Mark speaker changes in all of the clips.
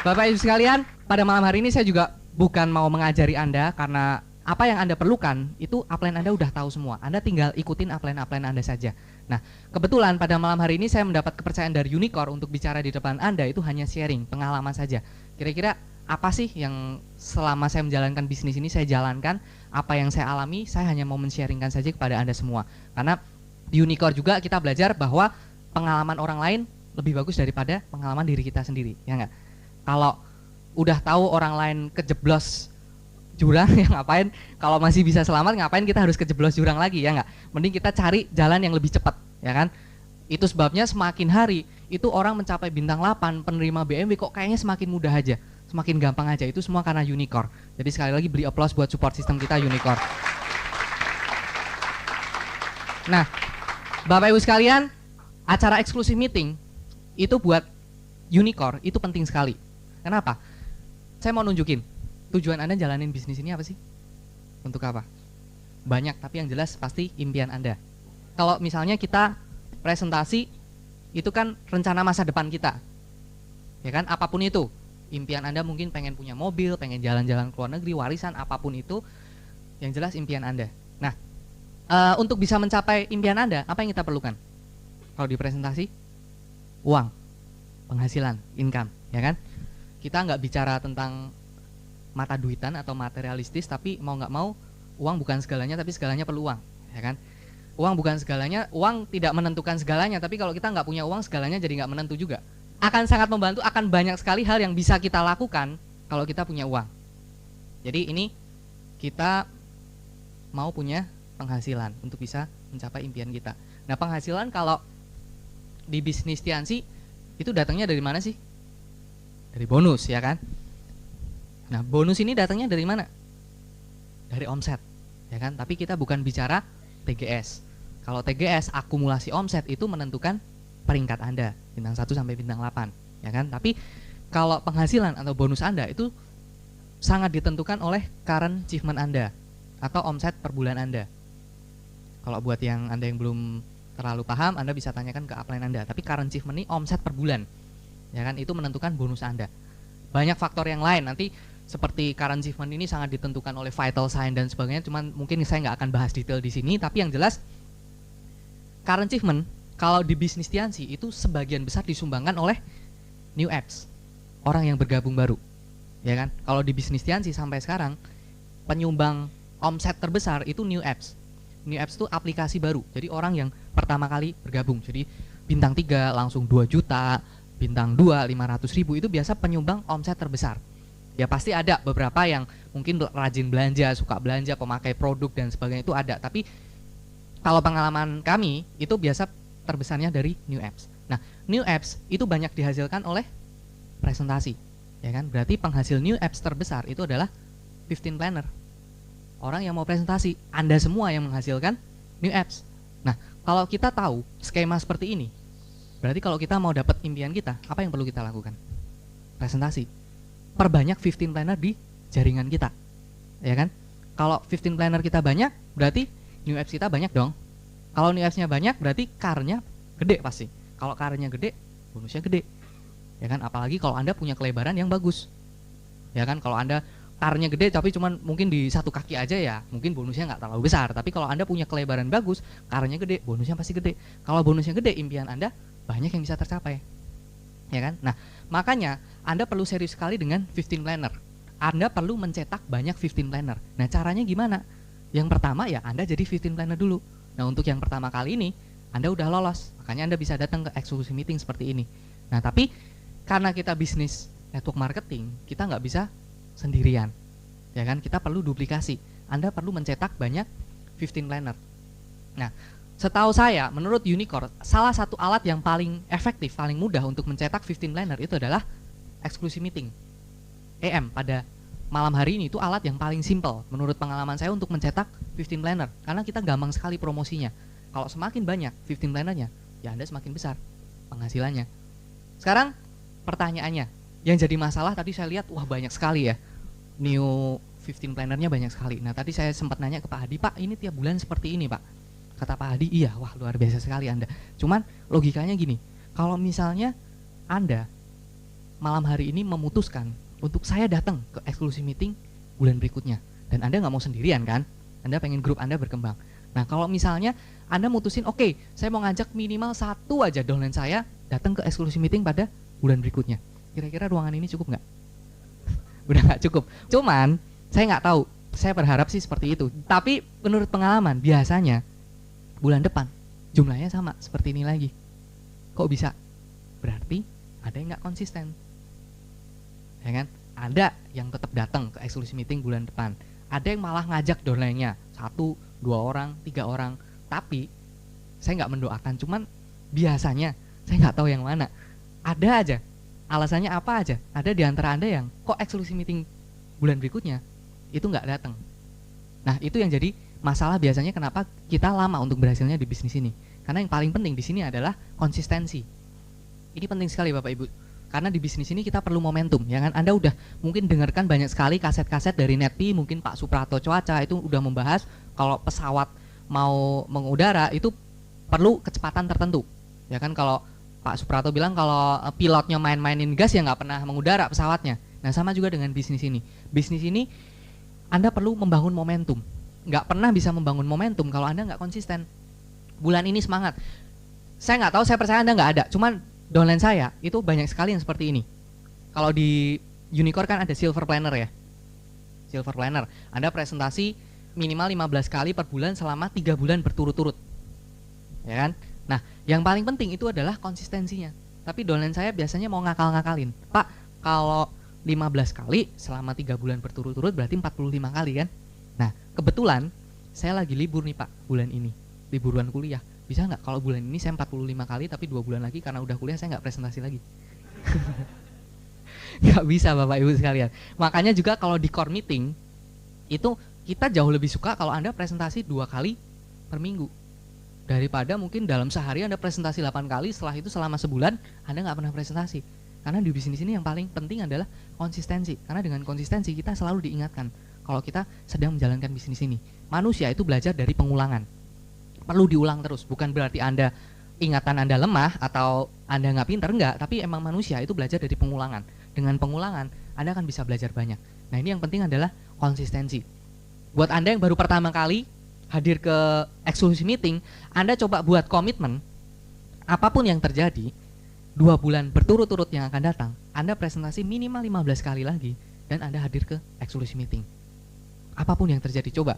Speaker 1: Bapak Ibu sekalian, pada malam hari ini saya juga bukan mau mengajari Anda karena apa yang Anda perlukan itu upline Anda udah tahu semua. Anda tinggal ikutin upline-upline Anda saja. Nah, kebetulan pada malam hari ini saya mendapat kepercayaan dari Unicore untuk bicara di depan Anda itu hanya sharing, pengalaman saja. Kira-kira apa sih yang selama saya menjalankan bisnis ini saya jalankan, apa yang saya alami, saya hanya mau men-sharingkan saja kepada Anda semua. Karena di Unicore juga kita belajar bahwa pengalaman orang lain lebih bagus daripada pengalaman diri kita sendiri, ya nggak? Kalau udah tahu orang lain kejeblos jurang ya ngapain, kalau masih bisa selamat ngapain kita harus kejeblos jurang lagi, ya nggak? Mending kita cari jalan yang lebih cepat, ya kan? Itu sebabnya semakin hari itu orang mencapai bintang 8 penerima BMW kok kayaknya semakin mudah aja, semakin gampang aja. Itu semua karena Unicore. Jadi sekali lagi beri applause buat support sistem kita Unicore. Nah, Bapak Ibu sekalian, acara eksklusif meeting itu buat Unicore itu penting sekali. Kenapa? Saya mau nunjukin tujuan Anda jalanin bisnis ini apa sih? Untuk apa? Banyak, tapi yang jelas pasti impian Anda. Kalau misalnya kita presentasi, itu kan rencana masa depan kita. Ya kan? Apapun itu. Impian Anda mungkin pengen punya mobil, pengen jalan-jalan ke luar negeri, warisan, apapun itu. Yang jelas impian Anda. Nah, untuk bisa mencapai impian Anda, apa yang kita perlukan? Kalau di presentasi, uang, penghasilan, income, ya kan? Kita nggak bicara tentang mata duitan atau materialistis, tapi mau nggak mau uang bukan segalanya, tapi segalanya perlu uang, ya kan? Uang bukan segalanya, uang tidak menentukan segalanya, tapi kalau kita nggak punya uang, segalanya jadi nggak menentu juga. Akan sangat membantu, akan banyak sekali hal yang bisa kita lakukan kalau kita punya uang. Jadi ini kita mau punya penghasilan untuk bisa mencapai impian kita. Nah, penghasilan kalau di bisnis Tiansi itu datangnya dari mana sih? Dari bonus, ya kan? Nah, bonus ini datangnya dari mana? Dari omset, ya kan? Tapi kita bukan bicara TGS. Kalau TGS akumulasi omset itu menentukan peringkat Anda, bintang 1 sampai bintang 8, ya kan? Tapi kalau penghasilan atau bonus Anda itu sangat ditentukan oleh current achievement Anda atau omset per bulan Anda. Kalau buat yang Anda yang belum terlalu paham, Anda bisa tanyakan ke upline Anda. Tapi current achievement ini omset per bulan, ya kan? Itu menentukan bonus Anda. Banyak faktor yang lain nanti seperti current achievement ini sangat ditentukan oleh vital sign dan sebagainya. Cuman mungkin saya nggak akan bahas detail di sini. Tapi yang jelas current achievement kalau di bisnis Tiansi itu sebagian besar disumbangkan oleh new apps, orang yang bergabung baru, ya kan? Kalau di bisnis Tiansi sampai sekarang penyumbang omset terbesar itu new apps. New apps itu aplikasi baru. Jadi orang yang pertama kali bergabung. Jadi bintang 3 langsung 2 juta, bintang 2 500.000 itu biasa penyumbang omset terbesar. Ya pasti ada beberapa yang mungkin rajin belanja, suka belanja, pemakai produk dan sebagainya itu ada. Tapi kalau pengalaman kami itu biasa terbesarnya dari new apps. Nah, new apps itu banyak dihasilkan oleh presentasi, ya kan? Berarti penghasil new apps terbesar itu adalah 15 planner. Orang yang mau presentasi, Anda semua yang menghasilkan new apps. Nah, kalau kita tahu skema seperti ini, berarti kalau kita mau dapat impian kita, apa yang perlu kita lakukan? Presentasi. Perbanyak 15 planner di jaringan kita, ya kan? Kalau 15 planner kita banyak, berarti new apps kita banyak dong. Kalau new apps-nya banyak, berarti car-nya gede pasti. Kalau car-nya gede, bonusnya gede, ya kan? Apalagi kalau Anda punya kelebaran yang bagus, ya kan? Kalau Anda car-nya gede tapi cuman mungkin di satu kaki aja, ya mungkin bonusnya nggak terlalu besar. Tapi kalau Anda punya kelebaran bagus, car-nya gede, bonusnya pasti gede. Kalau bonusnya gede, impian Anda banyak yang bisa tercapai, ya kan? Nah, makanya Anda perlu serius sekali dengan 15 planner. Anda perlu mencetak banyak 15 planner. Nah, caranya gimana? Yang pertama ya Anda jadi 15 planner dulu. Nah, untuk yang pertama kali ini Anda udah lolos, makanya Anda bisa datang ke eksklusif meeting seperti ini. Nah, tapi karena kita bisnis network marketing, kita nggak bisa sendirian, ya kan? Kita perlu duplikasi. Anda perlu mencetak banyak 15 planner. Nah, setahu saya, menurut Unicore, salah satu alat yang paling efektif, paling mudah untuk mencetak 15 planner itu adalah exclusive meeting, EM. Pada malam hari ini itu alat yang paling simple menurut pengalaman saya untuk mencetak 15 planner, karena kita gampang sekali promosinya. Kalau semakin banyak 15 plannernya, ya Anda semakin besar penghasilannya. Sekarang pertanyaannya, yang jadi masalah tadi saya lihat, wah banyak sekali ya new 15 plannernya, banyak sekali. Nah, tadi saya sempat nanya ke Pak Hadi, Pak ini tiap bulan seperti ini Pak. Kata Pak Hadi, iya, wah luar biasa sekali Anda. Cuman logikanya gini, kalau misalnya Anda malam hari ini memutuskan untuk saya datang ke eksklusif meeting bulan berikutnya. Dan Anda nggak mau sendirian kan? Anda pengen grup Anda berkembang. Nah kalau misalnya Anda mutusin, oke, saya mau ngajak minimal 1 aja downline saya datang ke eksklusif meeting pada bulan berikutnya. Kira-kira ruangan ini cukup nggak? Udah nggak cukup. Cuman saya nggak tahu. Saya berharap sih seperti itu. Tapi menurut pengalaman biasanya bulan depan jumlahnya sama seperti ini lagi. Kok bisa? Berarti ada yang nggak konsisten, ya kan? Ada yang tetap datang ke eksklusif meeting bulan depan. Ada yang malah ngajak downline-nya 1, 2 orang, 3 orang. Tapi saya nggak mendoakan. Cuman biasanya saya nggak tahu yang mana. Ada aja. Alasannya apa aja? Ada di antara Anda yang kok eksklusif meeting bulan berikutnya itu nggak datang. Nah itu yang jadi masalah biasanya kenapa kita lama untuk berhasilnya di bisnis ini. Karena yang paling penting di sini adalah konsistensi. Ini penting sekali Bapak Ibu. Karena di bisnis ini kita perlu momentum, ya kan? Anda udah mungkin dengarkan banyak sekali kaset-kaset dari Netpi, mungkin Pak Suprapto Cuaca itu udah membahas kalau pesawat mau mengudara itu perlu kecepatan tertentu. Ya kan kalau Pak Suprapto bilang kalau pilotnya main-mainin gas ya nggak pernah mengudara pesawatnya. Nah sama juga dengan bisnis ini. Bisnis ini Anda perlu membangun momentum. Nggak pernah bisa membangun momentum kalau Anda nggak konsisten. Bulan ini semangat. Saya nggak tahu, saya percaya Anda nggak ada. Cuman downline saya itu banyak sekali yang seperti ini. Kalau di Unicorn kan ada Silver Planner ya. Silver Planner. Anda presentasi minimal 15 kali per bulan selama 3 bulan berturut-turut. Ya kan? Nah, yang paling penting itu adalah konsistensinya. Tapi downline saya biasanya mau ngakal-ngakalin. Pak, kalau 15 kali selama 3 bulan berturut-turut berarti 45 kali kan? Nah, kebetulan saya lagi libur nih Pak bulan ini. Liburan kuliah. Bisa nggak kalau bulan ini saya 45 kali tapi 2 bulan lagi karena udah kuliah saya nggak presentasi lagi. Nggak bisa Bapak Ibu sekalian. Makanya juga kalau di core meeting itu kita jauh lebih suka kalau Anda presentasi 2 kali per minggu. Daripada mungkin dalam sehari Anda presentasi 8 kali, setelah itu selama sebulan Anda nggak pernah presentasi. Karena di bisnis ini yang paling penting adalah konsistensi. Karena dengan konsistensi kita selalu diingatkan kalau kita sedang menjalankan bisnis ini. Manusia itu belajar dari pengulangan. Perlu diulang terus, bukan berarti Anda ingatan Anda lemah atau Anda nggak pinter, enggak, tapi emang manusia itu belajar dari pengulangan. Dengan pengulangan Anda akan bisa belajar banyak. Nah ini yang penting adalah konsistensi. Buat Anda yang baru pertama kali hadir ke eksklusif meeting, Anda coba buat komitmen apapun yang terjadi 2 bulan berturut-turut yang akan datang, Anda presentasi minimal 15 kali lagi dan Anda hadir ke eksklusif meeting. Apapun yang terjadi, coba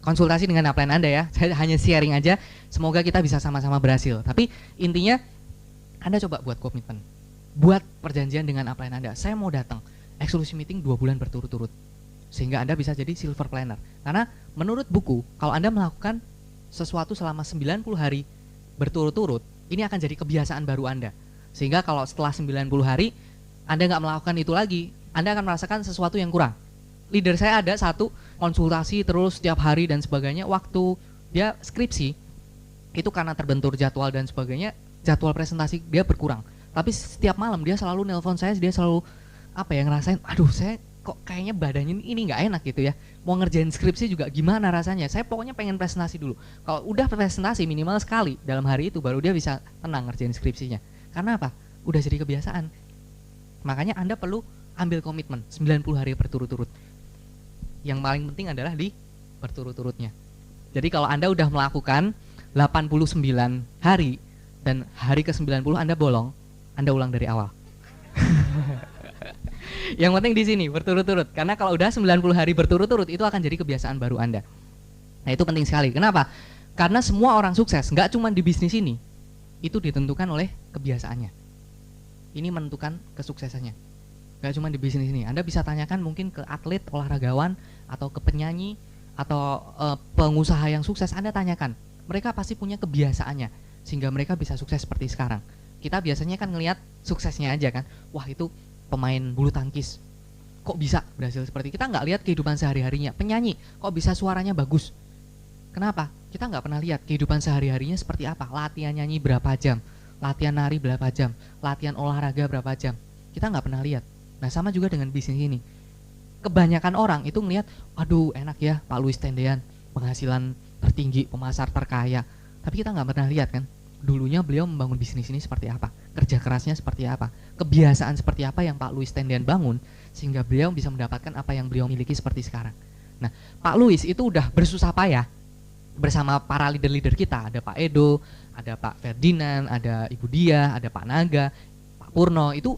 Speaker 1: konsultasi dengan upline Anda ya. Saya hanya sharing aja, semoga kita bisa sama-sama berhasil. Tapi intinya Anda coba buat komitmen, buat perjanjian dengan upline Anda. Saya mau datang eksklusif meeting 2 bulan berturut-turut, sehingga Anda bisa jadi silver planner. Karena menurut buku, kalau Anda melakukan sesuatu selama 90 hari berturut-turut, ini akan jadi kebiasaan baru Anda. Sehingga kalau setelah 90 hari Anda nggak melakukan itu lagi, Anda akan merasakan sesuatu yang kurang. Leader saya ada satu konsultasi terus setiap hari dan sebagainya. Waktu dia skripsi itu karena terbentur jadwal dan sebagainya, jadwal presentasi dia berkurang. Tapi setiap malam dia selalu nelpon saya, dia selalu ngerasain, aduh saya kok kayaknya badannya ini nggak enak gitu ya. Mau ngerjain skripsi juga gimana rasanya. Saya pokoknya pengen presentasi dulu. Kalau udah presentasi minimal sekali dalam hari itu baru dia bisa tenang ngerjain skripsinya. Karena apa? Udah jadi kebiasaan. Makanya Anda perlu ambil komitmen 90 hari berturut-turut. Yang paling penting adalah di berturut-turutnya. Jadi kalau Anda udah melakukan 89 hari dan hari ke-90 Anda bolong, Anda ulang dari awal. Yang penting di sini berturut-turut. Karena kalau udah 90 hari berturut-turut itu akan jadi kebiasaan baru Anda. Nah itu penting sekali. Kenapa? Karena semua orang sukses, nggak cuma di bisnis ini, itu ditentukan oleh kebiasaannya. Ini menentukan kesuksesannya. Nggak cuma di bisnis ini. Anda bisa tanyakan mungkin ke atlet, olahragawan, atau ke penyanyi, atau pengusaha yang sukses. Anda tanyakan. Mereka pasti punya kebiasaannya, sehingga mereka bisa sukses seperti sekarang. Kita biasanya kan ngelihat suksesnya aja kan. Wah itu pemain bulu tangkis, kok bisa berhasil seperti kita nggak lihat kehidupan sehari-harinya. Penyanyi, kok bisa suaranya bagus. Kenapa? Kita nggak pernah lihat kehidupan sehari-harinya seperti apa. Latihan nyanyi berapa jam, latihan nari berapa jam, latihan olahraga berapa jam. Kita nggak pernah lihat. Nah sama juga dengan bisnis ini. Kebanyakan orang itu ngelihat, aduh enak ya Pak Louis Tendean, penghasilan tertinggi, pemasar terkaya. Tapi kita nggak pernah lihat kan, dulunya beliau membangun bisnis ini seperti apa, kerja kerasnya seperti apa, kebiasaan seperti apa yang Pak Louis Tendian bangun sehingga beliau bisa mendapatkan apa yang beliau miliki seperti sekarang. Nah, Pak Louis itu udah bersusah payah bersama para leader-leader kita, ada Pak Edo, ada Pak Ferdinand, ada Ibu Dia, ada Pak Naga, Pak Purno, itu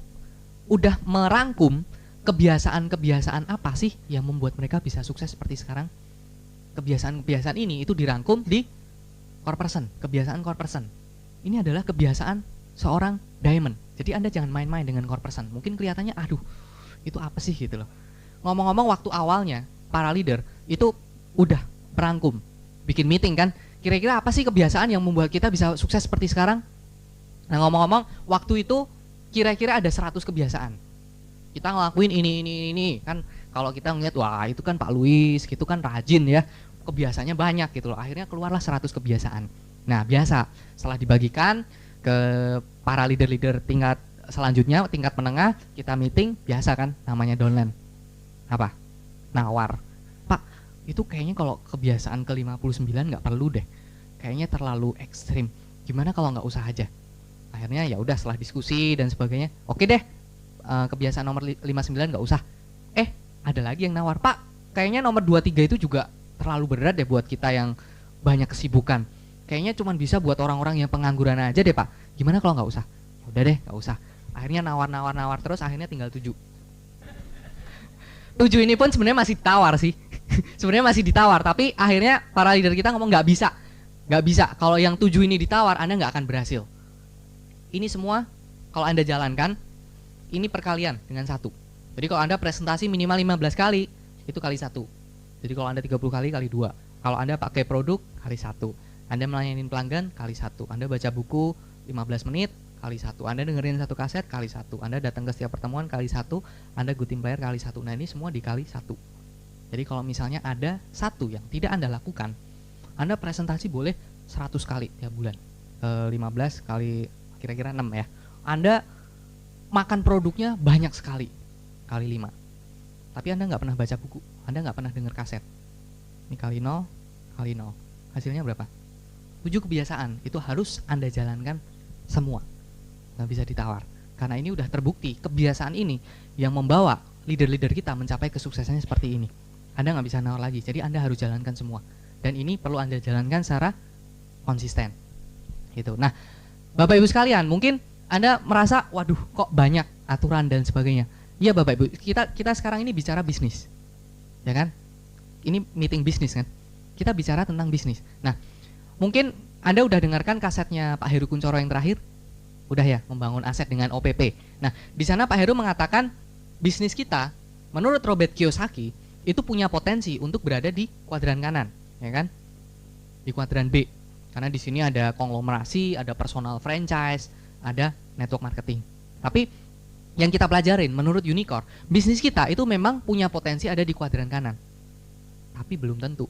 Speaker 1: udah merangkum kebiasaan-kebiasaan apa sih yang membuat mereka bisa sukses seperti sekarang. Kebiasaan-kebiasaan ini itu dirangkum di core person, kebiasaan core person. Ini adalah kebiasaan seorang diamond. Jadi Anda jangan main-main dengan core person. Mungkin kelihatannya aduh, itu apa sih gitu loh. Ngomong-ngomong waktu awalnya para leader itu udah merangkum, bikin meeting kan, kira-kira apa sih kebiasaan yang membuat kita bisa sukses seperti sekarang. Nah ngomong-ngomong waktu itu kira-kira ada 100 kebiasaan. Kita ngelakuin ini kan, kalau kita ngeliat wah itu kan Pak Louis gitu kan rajin ya, kebiasaannya banyak gitu loh, akhirnya keluarlah 100 kebiasaan. Nah biasa setelah dibagikan ke para leader-leader tingkat selanjutnya, tingkat menengah, kita meeting biasa kan, namanya downline. Apa? Nawar. Pak, itu kayaknya kalau kebiasaan ke-59 nggak perlu deh, kayaknya terlalu ekstrim, gimana kalau nggak usah aja. Akhirnya ya udah setelah diskusi dan sebagainya, oke deh, kebiasaan nomor 59 nggak usah. Ada lagi yang nawar, Pak kayaknya nomor 23 itu juga terlalu berat deh buat kita yang banyak kesibukan, kayaknya cuma bisa buat orang-orang yang pengangguran aja deh Pak, gimana kalau nggak usah. Udah deh nggak usah. Akhirnya nawar terus, akhirnya tinggal 7 ini pun sebenarnya masih ditawar sih. Sebenarnya masih ditawar, tapi akhirnya para leader kita ngomong nggak bisa. Kalau yang 7 ini ditawar, Anda nggak akan berhasil. Ini semua kalau Anda jalankan, ini perkalian dengan 1. Jadi kalau Anda presentasi minimal 15 kali, itu kali 1. Jadi kalau Anda 30 kali, kali 2. Kalau Anda pakai produk, kali 1. Anda melayani pelanggan, kali 1. Anda baca buku 15 menit, kali 1. Anda dengerin 1 kaset, kali 1. Anda datang ke setiap pertemuan, kali 1. Anda good team player, kali 1. Nah ini semua dikali 1. Jadi kalau misalnya ada 1 yang tidak Anda lakukan, Anda presentasi boleh 100 kali tiap bulan, 15 kali kira-kira 6 ya. Anda makan produknya banyak sekali, kali 5. Tapi Anda nggak pernah baca buku, Anda nggak pernah dengar kaset. Ini kali 0, kali 0. Hasilnya berapa? 7 kebiasaan. Itu harus Anda jalankan semua. Nggak bisa ditawar. Karena ini udah terbukti, kebiasaan ini yang membawa leader-leader kita mencapai kesuksesannya seperti ini. Anda nggak bisa nawar lagi, jadi Anda harus jalankan semua. Dan ini perlu Anda jalankan secara konsisten. Gitu. Nah, Bapak Ibu sekalian, mungkin Anda merasa, waduh kok banyak aturan dan sebagainya. Iya Bapak Ibu, kita sekarang ini bicara bisnis. Ya kan? Ini meeting bisnis kan? Kita bicara tentang bisnis. Nah, mungkin Anda udah dengarkan kasetnya Pak Heru Kuncoro yang terakhir? Udah ya, membangun aset dengan OPP. Nah, di sana Pak Heru mengatakan bisnis kita, menurut Robert Kiyosaki, itu punya potensi untuk berada di kuadran kanan, ya kan? Di kuadran B. Karena di sini ada konglomerasi, ada personal franchise, ada network marketing. Tapi yang kita pelajarin menurut Unicorn, bisnis kita itu memang punya potensi ada di kuadran kanan. Tapi belum tentu.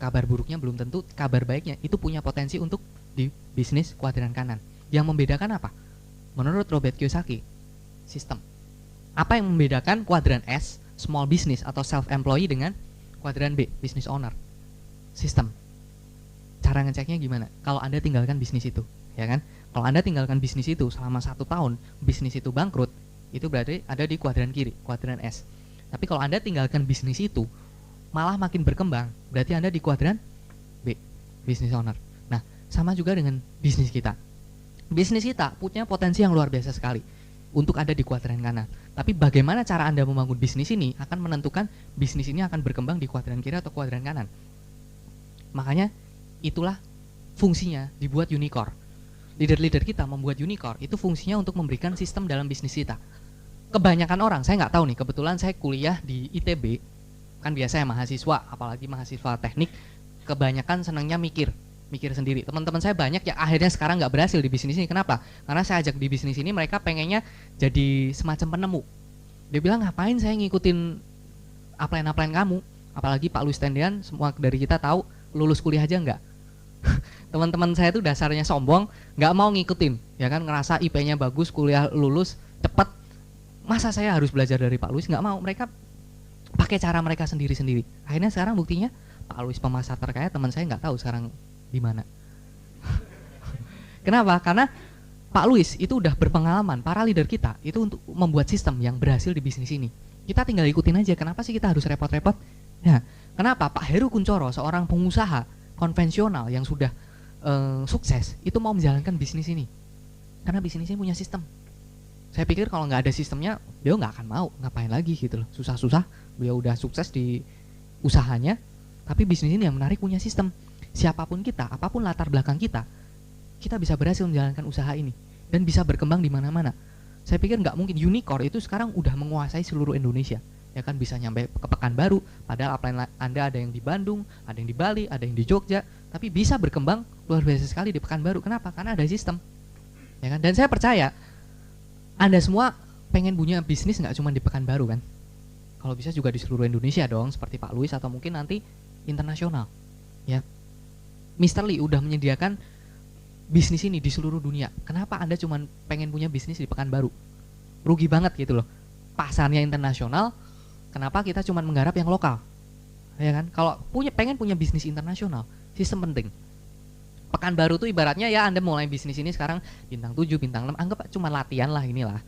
Speaker 1: Kabar buruknya belum tentu, kabar baiknya itu punya potensi untuk di bisnis kuadran kanan. Yang membedakan apa? Menurut Robert Kiyosaki, sistem. Apa yang membedakan kuadran S, small business atau self-employed dengan kuadran B, business owner? Sistem. Cara ngeceknya gimana? Kalau Anda tinggalkan bisnis itu, ya kan? Kalau Anda tinggalkan bisnis itu selama 1 tahun, bisnis itu bangkrut, itu berarti ada di kuadran kiri, kuadran S. Tapi kalau Anda tinggalkan bisnis itu, malah makin berkembang, berarti Anda di kuadran B, business owner. Nah, sama juga dengan bisnis kita. Bisnis kita punya potensi yang luar biasa sekali untuk ada di kuadran kanan. Tapi bagaimana cara Anda membangun bisnis ini akan menentukan bisnis ini akan berkembang di kuadran kiri atau kuadran kanan. Makanya itulah fungsinya dibuat Unicorn. Leader-leader kita membuat Unicorn itu fungsinya untuk memberikan sistem dalam bisnis kita. Kebanyakan orang, saya nggak tahu nih, kebetulan saya kuliah di ITB, kan biasanya mahasiswa, apalagi mahasiswa teknik, kebanyakan senangnya mikir sendiri. Teman-teman saya banyak yang akhirnya sekarang nggak berhasil di bisnis ini. Kenapa? Karena saya ajak di bisnis ini, mereka pengennya jadi semacam penemu. Dia bilang, ngapain saya ngikutin upline kamu? Apalagi Pak Louis Tendian, semua dari kita tahu, lulus kuliah aja nggak. Teman-teman saya tuh dasarnya sombong, nggak mau ngikutin, ya kan, ngerasa IP-nya bagus, kuliah lulus cepat. Masa saya harus belajar dari Pak Louis? Nggak mau. Mereka pakai cara mereka sendiri-sendiri. Akhirnya sekarang buktinya Pak Louis pemasar terkaya, teman saya nggak tahu sekarang di mana. Kenapa? Karena Pak Luis itu udah berpengalaman, para leader kita itu untuk membuat sistem yang berhasil di bisnis ini. Kita tinggal ikutin aja, kenapa sih kita harus repot-repot? Nah, kenapa Pak Heru Kuncoro, seorang pengusaha konvensional yang sudah sukses, itu mau menjalankan bisnis ini? Karena bisnis ini punya sistem. Saya pikir kalau nggak ada sistemnya, beliau nggak akan mau, ngapain lagi gitu loh. Susah-susah, beliau udah sukses di usahanya, tapi bisnis ini yang menarik punya sistem. Siapapun kita, apapun latar belakang kita bisa berhasil menjalankan usaha ini dan bisa berkembang di mana-mana. Saya pikir nggak mungkin unicorn itu sekarang udah menguasai seluruh Indonesia, ya kan, bisa nyampe ke Pekanbaru, padahal upline Anda ada yang di Bandung, ada yang di Bali, ada yang di Jogja, tapi bisa berkembang luar biasa sekali di Pekanbaru. Kenapa? Karena ada sistem, ya kan. Dan saya percaya Anda semua pengen punya bisnis nggak cuma di Pekanbaru kan, kalau bisa juga di seluruh Indonesia dong, seperti Pak Luis atau mungkin nanti internasional, ya. Mr. Lee udah menyediakan bisnis ini di seluruh dunia. Kenapa Anda cuma pengen punya bisnis di Pekanbaru? Rugi banget gitu loh. Pasarnya internasional, kenapa kita cuma menggarap yang lokal? Ya kan? Kalau pengen punya bisnis internasional, sistem penting. Pekanbaru tuh ibaratnya ya Anda mulai bisnis ini sekarang bintang 7, bintang 6, anggap cuma latihan lah inilah.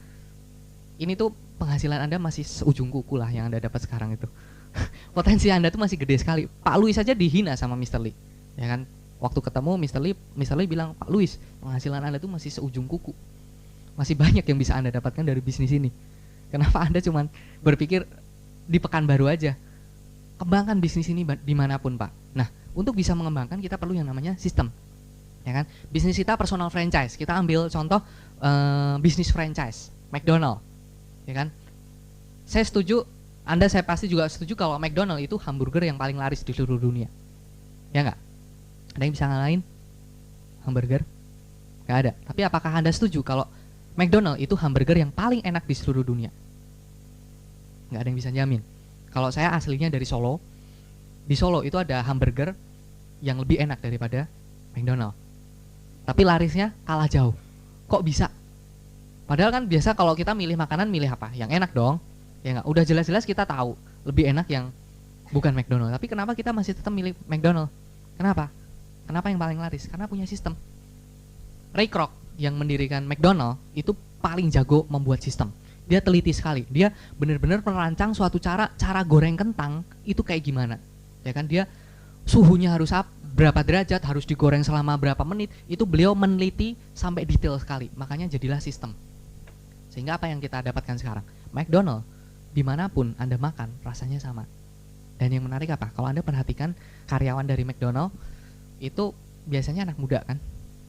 Speaker 1: Ini tuh penghasilan Anda masih seujung kuku lah yang Anda dapat sekarang itu. Potensi Anda tuh masih gede sekali. Pak Luis saja dihina sama Mr. Lee. Ya kan? Waktu ketemu Mr. Lee bilang, Pak Luis, penghasilan Anda tuh masih seujung kuku. Masih banyak yang bisa Anda dapatkan dari bisnis ini. Kenapa Anda cuma berpikir di Pekanbaru aja? Kembangkan bisnis ini dimanapun, Pak. Nah, untuk bisa mengembangkan kita perlu yang namanya sistem. Ya kan? Bisnis kita personal franchise. Kita ambil contoh bisnis franchise, McDonald. Ya kan? Saya setuju, saya pasti juga setuju kalau McDonald itu hamburger yang paling laris di seluruh dunia. Ya nggak? Ada yang bisa ngalahin hamburger? Gak ada. Tapi apakah Anda setuju kalau McDonald itu hamburger yang paling enak di seluruh dunia? Gak ada yang bisa jamin. Kalau saya aslinya dari Solo, di Solo itu ada hamburger yang lebih enak daripada McDonald. Tapi larisnya kalah jauh. Kok bisa? Padahal kan biasa kalau kita milih makanan, milih apa? Yang enak dong. Ya nggak? Udah jelas-jelas kita tahu lebih enak yang bukan McDonald. Tapi kenapa kita masih tetap milih McDonald? Kenapa? Kenapa yang paling laris? Karena punya sistem. Ray Kroc yang mendirikan McDonald itu paling jago membuat sistem. Dia teliti sekali. Dia benar-benar merancang suatu cara goreng kentang itu kayak gimana. Ya kan, dia suhunya harus berapa derajat, harus digoreng selama berapa menit. Itu beliau meneliti sampai detail sekali. Makanya jadilah sistem. Sehingga apa yang kita dapatkan sekarang? McDonald dimanapun Anda makan rasanya sama. Dan yang menarik apa? Kalau Anda perhatikan karyawan dari McDonald itu biasanya anak muda kan,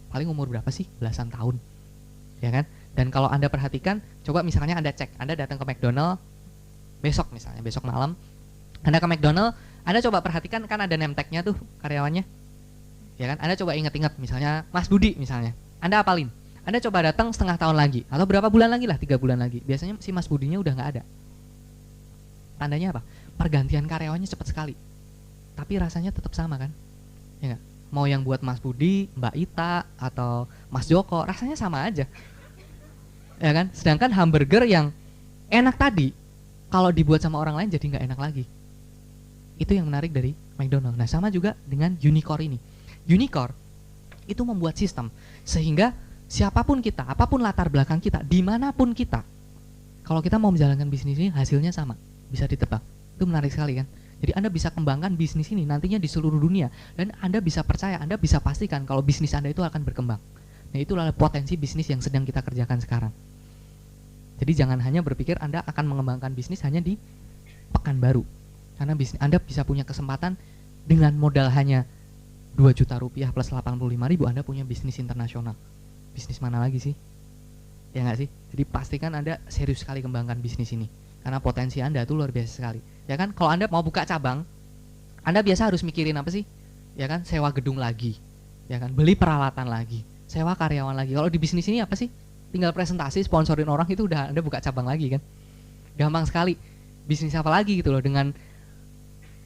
Speaker 1: paling umur berapa sih? Belasan tahun, ya kan? Dan kalau Anda perhatikan, coba misalnya Anda cek, Anda datang ke McDonald besok misalnya, besok malam Anda ke McDonald, Anda coba perhatikan kan ada name tag-nya tuh karyawannya, ya kan? Anda coba ingat-ingat misalnya Mas Budi misalnya, Anda apalin, Anda coba datang setengah tahun lagi atau berapa bulan lagi lah, 3 bulan lagi, biasanya si Mas Budinya udah nggak ada. Tandanya apa? Pergantian karyawannya cepat sekali, tapi rasanya tetap sama kan, ya nggak? Mau yang buat Mas Budi, Mbak Ita, atau Mas Joko, rasanya sama aja, ya kan? Sedangkan hamburger yang enak tadi, kalau dibuat sama orang lain jadi nggak enak lagi. Itu yang menarik dari McDonald. Nah, sama juga dengan Unicorn ini. Unicorn itu membuat sistem sehingga siapapun kita, apapun latar belakang kita, dimanapun kita, kalau kita mau menjalankan bisnis ini hasilnya sama, bisa ditebak. Itu menarik sekali kan? Jadi Anda bisa kembangkan bisnis ini nantinya di seluruh dunia dan Anda bisa percaya, Anda bisa pastikan kalau bisnis Anda itu akan berkembang. Nah, itulah potensi bisnis yang sedang kita kerjakan sekarang. Jadi jangan hanya berpikir Anda akan mengembangkan bisnis hanya di Pekanbaru. Karena bisnis Anda bisa punya kesempatan dengan modal hanya 2 juta rupiah plus 85.000 Anda punya bisnis internasional. Bisnis mana lagi sih? Ya nggak sih? Jadi pastikan Anda serius sekali kembangkan bisnis ini. Karena potensi Anda itu luar biasa sekali. Ya kan, kalau Anda mau buka cabang, Anda biasa harus mikirin apa sih? Ya kan, sewa gedung lagi. Ya kan, beli peralatan lagi, sewa karyawan lagi. Kalau di bisnis ini apa sih? Tinggal presentasi, sponsorin orang itu udah Anda buka cabang lagi kan. Gampang sekali. Bisnis apa lagi gitu loh, dengan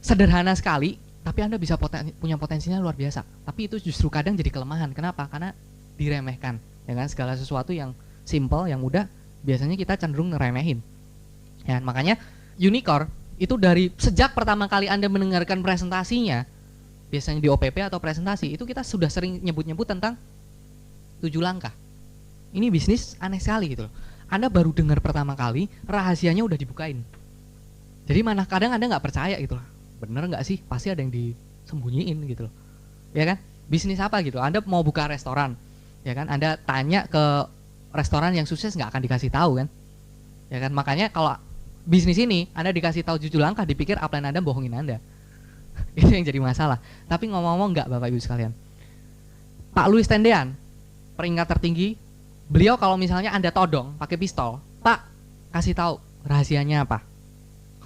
Speaker 1: sederhana sekali, tapi Anda bisa punya potensinya luar biasa. Tapi itu justru kadang jadi kelemahan. Kenapa? Karena diremehkan. Ya kan, segala sesuatu yang simple, yang mudah, biasanya kita cenderung ngeremehin. Ya, makanya Unicorn itu dari sejak pertama kali Anda mendengarkan presentasinya, biasanya di OPP atau presentasi, itu kita sudah sering nyebut-nyebut tentang 7 langkah. Ini bisnis aneh sekali gitu loh. Anda baru dengar pertama kali, rahasianya udah dibukain. Jadi mana kadang Anda nggak percaya gitu loh. Bener nggak sih? Pasti ada yang disembunyiin gitu loh. Ya kan? Bisnis apa gitu? Anda mau buka restoran, ya kan? Anda tanya ke restoran yang sukses nggak akan dikasih tahu kan? Ya kan? Makanya kalau bisnis ini Anda dikasih tahu 7 langkah, dipikir upline Anda bohongin Anda. Itu yang jadi masalah. Tapi ngomong-ngomong nggak Bapak Ibu sekalian. Pak Louis Tendean, peringkat tertinggi, beliau kalau misalnya Anda todong pakai pistol, Pak, kasih tahu rahasianya apa?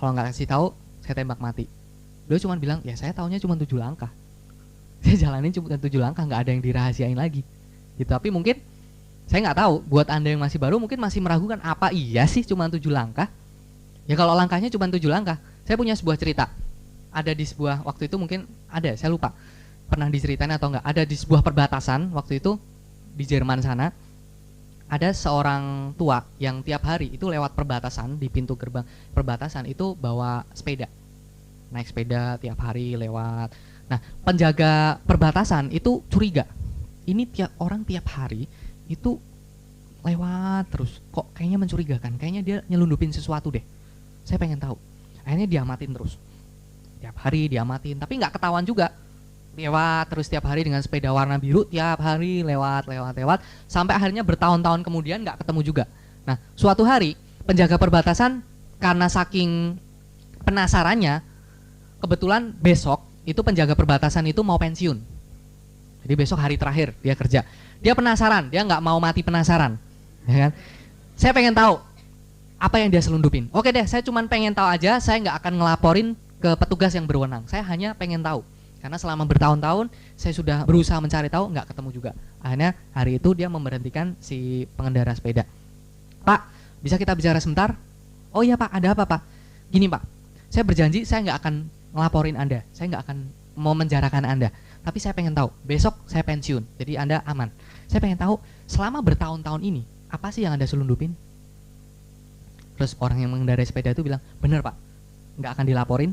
Speaker 1: Kalau nggak kasih tahu, saya tembak mati. Beliau cuma bilang, ya saya taunya cuma 7 langkah. Saya jalanin cuma 7 langkah, nggak ada yang dirahasiain lagi. Gitu. Tapi mungkin saya nggak tahu. Buat Anda yang masih baru, mungkin masih meragukan apa iya sih cuma 7 langkah? Ya kalau langkahnya cuma 7 langkah, saya punya sebuah cerita. Ada di sebuah waktu itu mungkin ada, saya lupa pernah diceritain atau enggak. Ada di sebuah perbatasan waktu itu di Jerman sana. Ada seorang tua yang tiap hari itu lewat perbatasan, di pintu gerbang perbatasan itu bawa sepeda. Naik sepeda tiap hari lewat. Nah, penjaga perbatasan itu curiga. Ini tiap orang tiap hari itu lewat terus. Kok kayaknya mencurigakan, kayaknya dia nyelundupin sesuatu deh. Saya pengen tahu. Akhirnya diamatin terus. Tiap hari diamatin, tapi nggak ketahuan juga. Lewat terus tiap hari dengan sepeda warna biru, tiap hari lewat sampai akhirnya bertahun-tahun kemudian nggak ketemu juga. Nah, suatu hari penjaga perbatasan karena saking penasarannya, kebetulan besok itu penjaga perbatasan itu mau pensiun. Jadi besok hari terakhir dia kerja. Dia penasaran, dia nggak mau mati penasaran, ya kan? Saya pengen tahu apa yang dia selundupin. Oke deh, saya cuma pengen tahu aja, saya nggak akan ngelaporin ke petugas yang berwenang. Saya hanya pengen tahu. Karena selama bertahun-tahun saya sudah berusaha mencari tahu, nggak ketemu juga. Akhirnya hari itu dia memberhentikan si pengendara sepeda. Pak, bisa kita bicara sebentar? Oh iya Pak, ada apa Pak? Gini Pak, saya berjanji saya nggak akan ngelaporin Anda. Saya nggak akan mau menjarakan Anda. Tapi saya pengen tahu, besok saya pensiun, jadi Anda aman. Saya pengen tahu, selama bertahun-tahun ini, apa sih yang Anda selundupin? Terus orang yang mengendarai sepeda itu bilang, bener Pak, nggak akan dilaporin.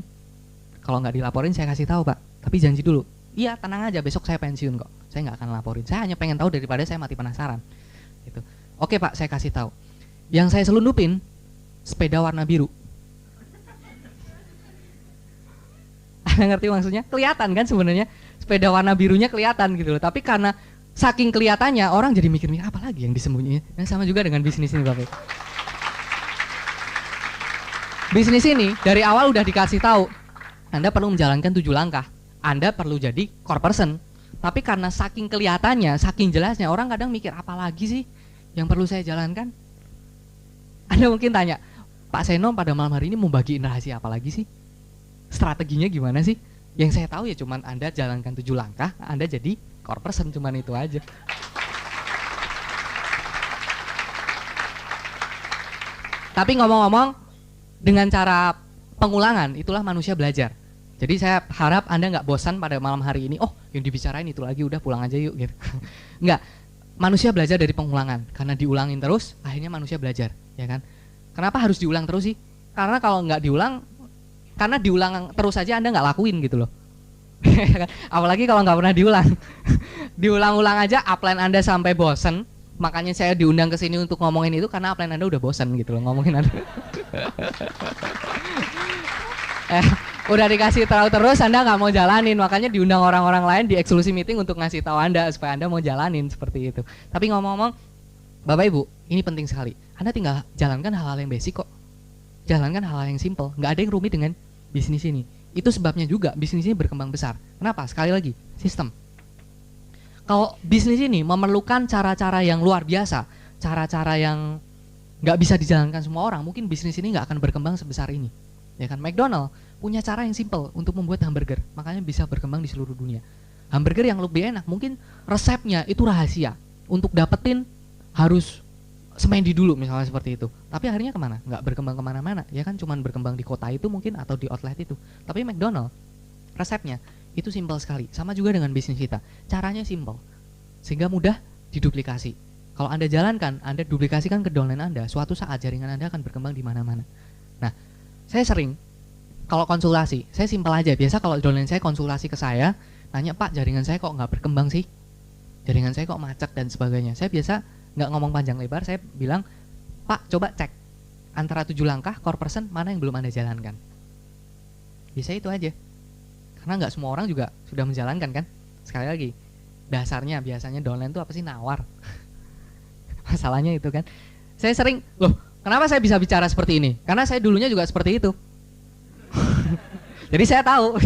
Speaker 1: Kalau nggak dilaporin saya kasih tahu Pak. Tapi janji dulu, iya tenang aja besok saya pensiun kok. Saya nggak akan laporin. Saya hanya pengen tahu daripada saya mati penasaran. Gitu. Oke Pak, saya kasih tahu. Yang saya selundupin sepeda warna biru. Anda ngerti maksudnya? Kelihatan kan sebenarnya sepeda warna birunya kelihatan gitu loh. Tapi karena saking kelihatannya orang jadi mikir-mikir apa lagi yang disembunyiin. Nah, sama juga dengan bisnis ini Bapak. Bisnis ini dari awal udah dikasih tahu. Anda perlu menjalankan 7 langkah. Anda perlu jadi core person. Tapi karena saking kelihatannya, saking jelasnya, orang kadang mikir apa lagi sih yang perlu saya jalankan? Anda mungkin tanya, Pak Seno pada malam hari ini mau bagiin rahasia apa lagi sih? Strateginya gimana sih? Yang saya tahu ya cuman Anda jalankan 7 langkah, Anda jadi core person, cuman itu aja. Tapi ngomong-ngomong, dengan cara pengulangan, itulah manusia belajar. Jadi saya harap Anda nggak bosan pada malam hari ini, oh yang dibicarain itu lagi, udah pulang aja yuk gitu. Nggak, manusia belajar dari pengulangan, karena diulangin terus, akhirnya manusia belajar, ya kan? Kenapa harus diulang terus sih? Karena kalau nggak diulang, karena diulang terus aja Anda nggak lakuin gitu loh. Apalagi kalau nggak pernah diulang. Diulang-ulang aja upline Anda sampai bosen. Makanya saya diundang ke sini untuk ngomongin itu karena upline Anda udah bosen gitu loh ngomongin Anda. Udah dikasih tahu terus Anda nggak mau jalanin, makanya diundang orang-orang lain di eksklusif meeting untuk ngasih tahu Anda supaya Anda mau jalanin seperti itu. Tapi ngomong-ngomong, Bapak Ibu, ini penting sekali. Anda tinggal jalankan hal-hal yang basic kok. Jalankan hal-hal yang simple, nggak ada yang rumit dengan bisnis ini. Itu sebabnya juga bisnis ini berkembang besar. Kenapa? Sekali lagi, sistem. Kalau bisnis ini memerlukan cara-cara yang luar biasa, cara-cara yang nggak bisa dijalankan semua orang, mungkin bisnis ini nggak akan berkembang sebesar ini. Ya kan, McDonald punya cara yang simple untuk membuat hamburger, makanya bisa berkembang di seluruh dunia. Hamburger yang lebih enak, mungkin resepnya itu rahasia. Untuk dapetin harus semendi dulu misalnya seperti itu. Tapi akhirnya kemana? Nggak berkembang kemana-mana, ya kan, cuman berkembang di kota itu mungkin atau di outlet itu. Tapi McDonald resepnya itu simple sekali. Sama juga dengan bisnis kita, caranya simple sehingga mudah diduplikasi. Kalau Anda jalankan, Anda duplikasikan ke downline Anda, suatu saat jaringan Anda akan berkembang di mana-mana. Nah, saya sering kalau konsultasi, saya simpel aja. Biasa kalau downline saya konsultasi ke saya, nanya, Pak, jaringan saya kok nggak berkembang sih? Jaringan saya kok macet dan sebagainya. Saya biasa nggak ngomong panjang lebar, saya bilang, Pak coba cek antara 7 langkah core person mana yang belum Anda jalankan. Bisa itu aja, karena nggak semua orang juga sudah menjalankan kan. Sekali lagi, dasarnya biasanya downline itu apa sih? Nawar. Masalahnya itu kan, saya sering, loh kenapa saya bisa bicara seperti ini? Karena saya dulunya juga seperti itu. Jadi saya tahu.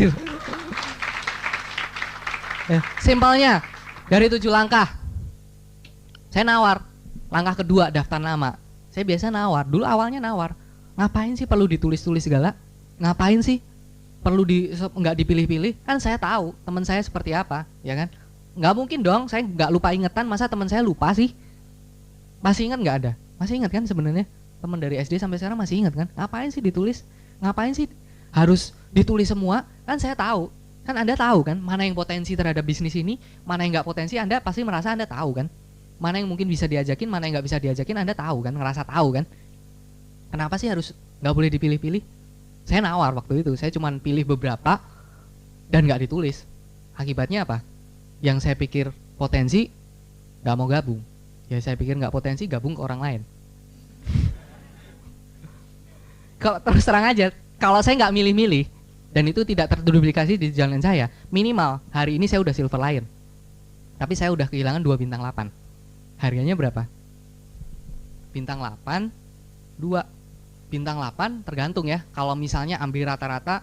Speaker 1: Simpelnya, dari 7 langkah, saya nawar. Langkah kedua, daftar nama. Saya biasa nawar, dulu awalnya nawar. Ngapain sih perlu ditulis-tulis segala? Ngapain sih perlu nggak dipilih-pilih? Kan saya tahu teman saya seperti apa, ya kan? Nggak mungkin dong, saya nggak lupa ingetan, masa teman saya lupa sih? Masih ingat nggak ada? Masih ingat kan sebenarnya? Teman dari SD sampai sekarang masih ingat kan? Ngapain sih ditulis? Ngapain sih harus ditulis semua? Kan saya tahu. Kan Anda tahu kan mana yang potensi terhadap bisnis ini, mana yang nggak potensi. Anda pasti merasa Anda tahu kan, mana yang mungkin bisa diajakin, mana yang nggak bisa diajakin. Anda tahu kan, ngerasa tahu kan. Kenapa sih harus nggak boleh dipilih-pilih? Saya nawar waktu itu, saya cuma pilih beberapa dan nggak ditulis. Akibatnya apa? Yang saya pikir potensi nggak mau gabung, ya saya pikir nggak potensi gabung ke orang lain. Kalau terus terang aja, kalau saya nggak milih-milih dan itu tidak terduplikasi di jalan saya, minimal hari ini saya udah silver lion. Tapi saya udah kehilangan 2 bintang 8. Harganya berapa? Bintang 8, 2. Bintang 8 tergantung ya. Kalau misalnya ambil rata-rata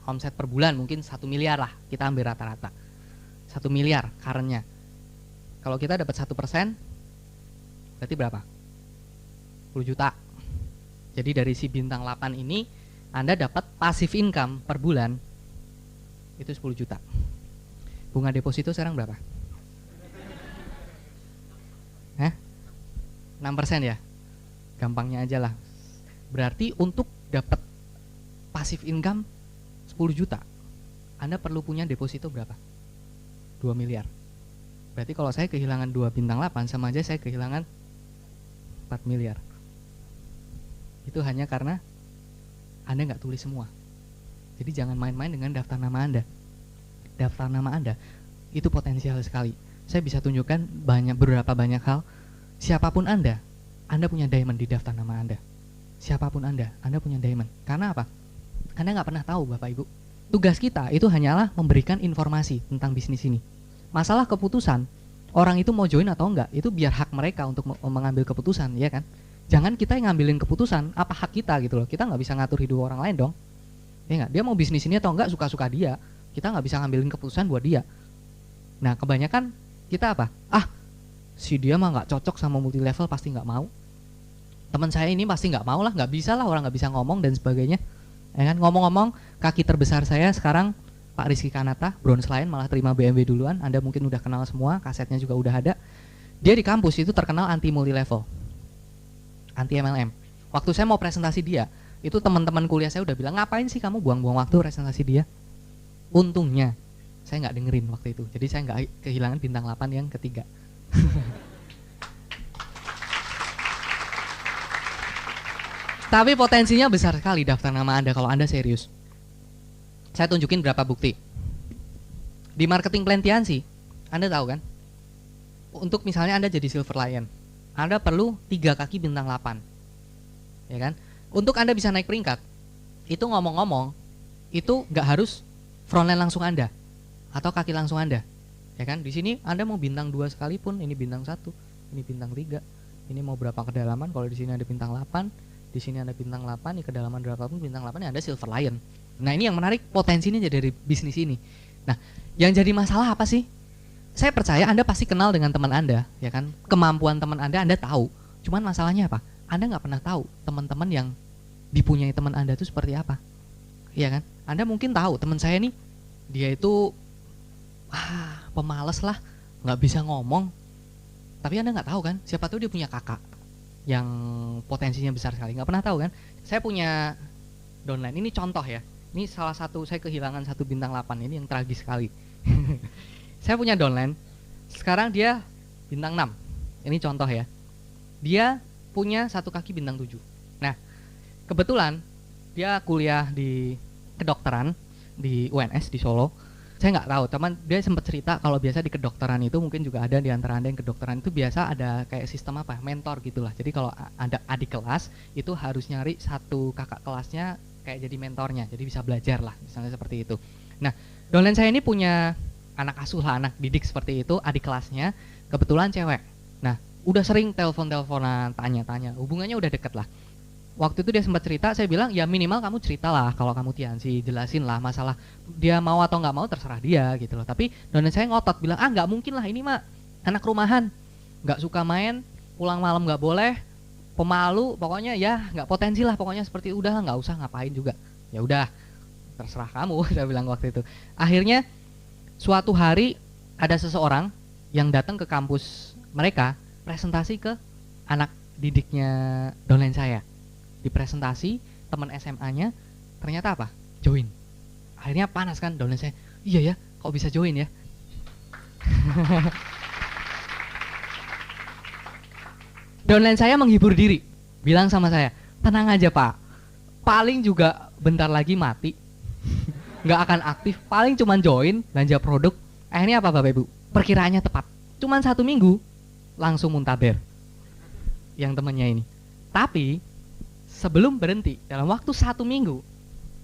Speaker 1: omset per bulan mungkin 1 miliar lah. Kita ambil rata-rata 1 miliar currentnya. Kalau kita dapat 1%, berarti berapa? 10 juta. Jadi dari si bintang 8 ini Anda dapat passive income per bulan itu 10 juta. Bunga deposito sekarang berapa? 6% ya? Gampangnya aja lah. Berarti untuk dapat passive income 10 juta, Anda perlu punya deposito berapa? 2 miliar. Berarti kalau saya kehilangan 2 bintang 8 sama aja saya kehilangan 4 miliar. Itu hanya karena Anda nggak tulis semua. Jadi jangan main-main dengan daftar nama Anda. Daftar nama Anda itu potensial sekali. Saya bisa tunjukkan beberapa banyak hal. Siapapun Anda punya diamond di daftar nama Anda. Siapapun Anda punya diamond. Karena apa? Anda nggak pernah tahu, Bapak Ibu. Tugas kita itu hanyalah memberikan informasi tentang bisnis ini. Masalah keputusan, orang itu mau join atau enggak, itu biar hak mereka untuk mengambil keputusan, ya kan? Jangan kita yang ngambilin keputusan apa hak kita gitu loh. Kita nggak bisa ngatur hidup orang lain dong. Ya nggak? Dia mau bisnis ini atau enggak suka-suka dia. Kita nggak bisa ngambilin keputusan buat dia. Nah kebanyakan kita apa? Si dia mah nggak cocok sama multi level, pasti nggak mau. Teman saya ini pasti nggak mau lah, nggak bisa lah, orang nggak bisa ngomong dan sebagainya. Ya kan? Ngomong-ngomong, kaki terbesar saya sekarang Pak Rizky Kanata, bronze line, malah terima BMW duluan. Anda mungkin udah kenal semua, kasetnya juga udah ada. Dia di kampus itu terkenal anti multi level, anti MLM. Waktu saya mau presentasi dia, itu teman-teman kuliah saya udah bilang, ngapain sih kamu buang-buang waktu presentasi dia? Untungnya saya nggak dengerin waktu itu, jadi saya nggak kehilangan bintang 8 yang ketiga. Tapi potensinya besar sekali daftar nama Anda kalau Anda serius. Saya tunjukin berapa bukti. Di marketing plan Tiansi, Anda tahu kan? Untuk misalnya Anda jadi silver lion, Anda perlu 3 kaki bintang 8. Ya kan? Untuk Anda bisa naik peringkat, itu ngomong-ngomong, itu nggak harus frontline langsung Anda atau kaki langsung Anda. Ya kan? Di sini Anda mau bintang 2 sekalipun, ini bintang 1, ini bintang 3. Ini mau berapa kedalaman? Kalau di sini ada bintang 8, di sini ada bintang 8, di kedalaman berapapun bintang 8 ya Anda silver lion. Nah, ini yang menarik potensinya dari bisnis ini. Nah, yang jadi masalah apa sih? Saya percaya Anda pasti kenal dengan teman Anda, ya kan? Kemampuan teman Anda tahu. Cuman masalahnya apa? Anda nggak pernah tahu teman-teman yang dipunyai teman Anda itu seperti apa, ya kan? Anda mungkin tahu teman saya nih, dia itu pemalas lah, nggak bisa ngomong. Tapi Anda nggak tahu kan? Siapa tahu dia punya kakak yang potensinya besar sekali. Nggak pernah tahu kan? Saya punya downline. Ini contoh ya. Ini salah satu saya kehilangan 1 bintang 8 ini yang tragis sekali. Saya punya downline, sekarang dia bintang 6. Ini contoh ya. Dia punya 1 kaki bintang 7. Nah, kebetulan dia kuliah di kedokteran di UNS di Solo. Saya nggak tahu, teman dia sempat cerita kalau biasa di kedokteran itu mungkin juga ada di antara Anda yang kedokteran itu biasa ada kayak sistem apa, mentor gitulah. Jadi kalau ada adik kelas itu harus nyari satu kakak kelasnya kayak jadi mentornya, jadi bisa belajar lah, misalnya seperti itu. Nah, downline saya ini punya anak asuh lah, anak didik seperti itu, adik kelasnya kebetulan cewek. Nah, udah sering telepon-teleponan, tanya-tanya, hubungannya udah deket lah. Waktu itu dia sempat cerita, saya bilang ya minimal kamu ceritalah kalau kamu Tiansi, jelasin lah masalah dia mau atau nggak mau terserah dia gitu loh. Tapi downline saya ngotot bilang nggak mungkin lah, ini mah anak rumahan, nggak suka main, pulang malam nggak boleh, pemalu, pokoknya ya nggak potensi lah, pokoknya seperti udah nggak usah ngapain juga. Ya udah terserah kamu, saya bilang waktu itu. Akhirnya suatu hari ada seseorang yang datang ke kampus mereka presentasi ke anak didiknya downline saya. Di presentasi teman SMA-nya ternyata apa? Join. Akhirnya panas kan downline saya. Iya ya, kok bisa join ya? Downline saya menghibur diri, bilang sama saya, tenang aja Pak, paling juga bentar lagi mati, nggak akan aktif, paling cuman join, belanja produk. Akhirnya apa Bapak Ibu? Perkiraannya tepat, cuman 1 minggu langsung muntaber yang temannya ini. Tapi sebelum berhenti, dalam waktu 1 minggu,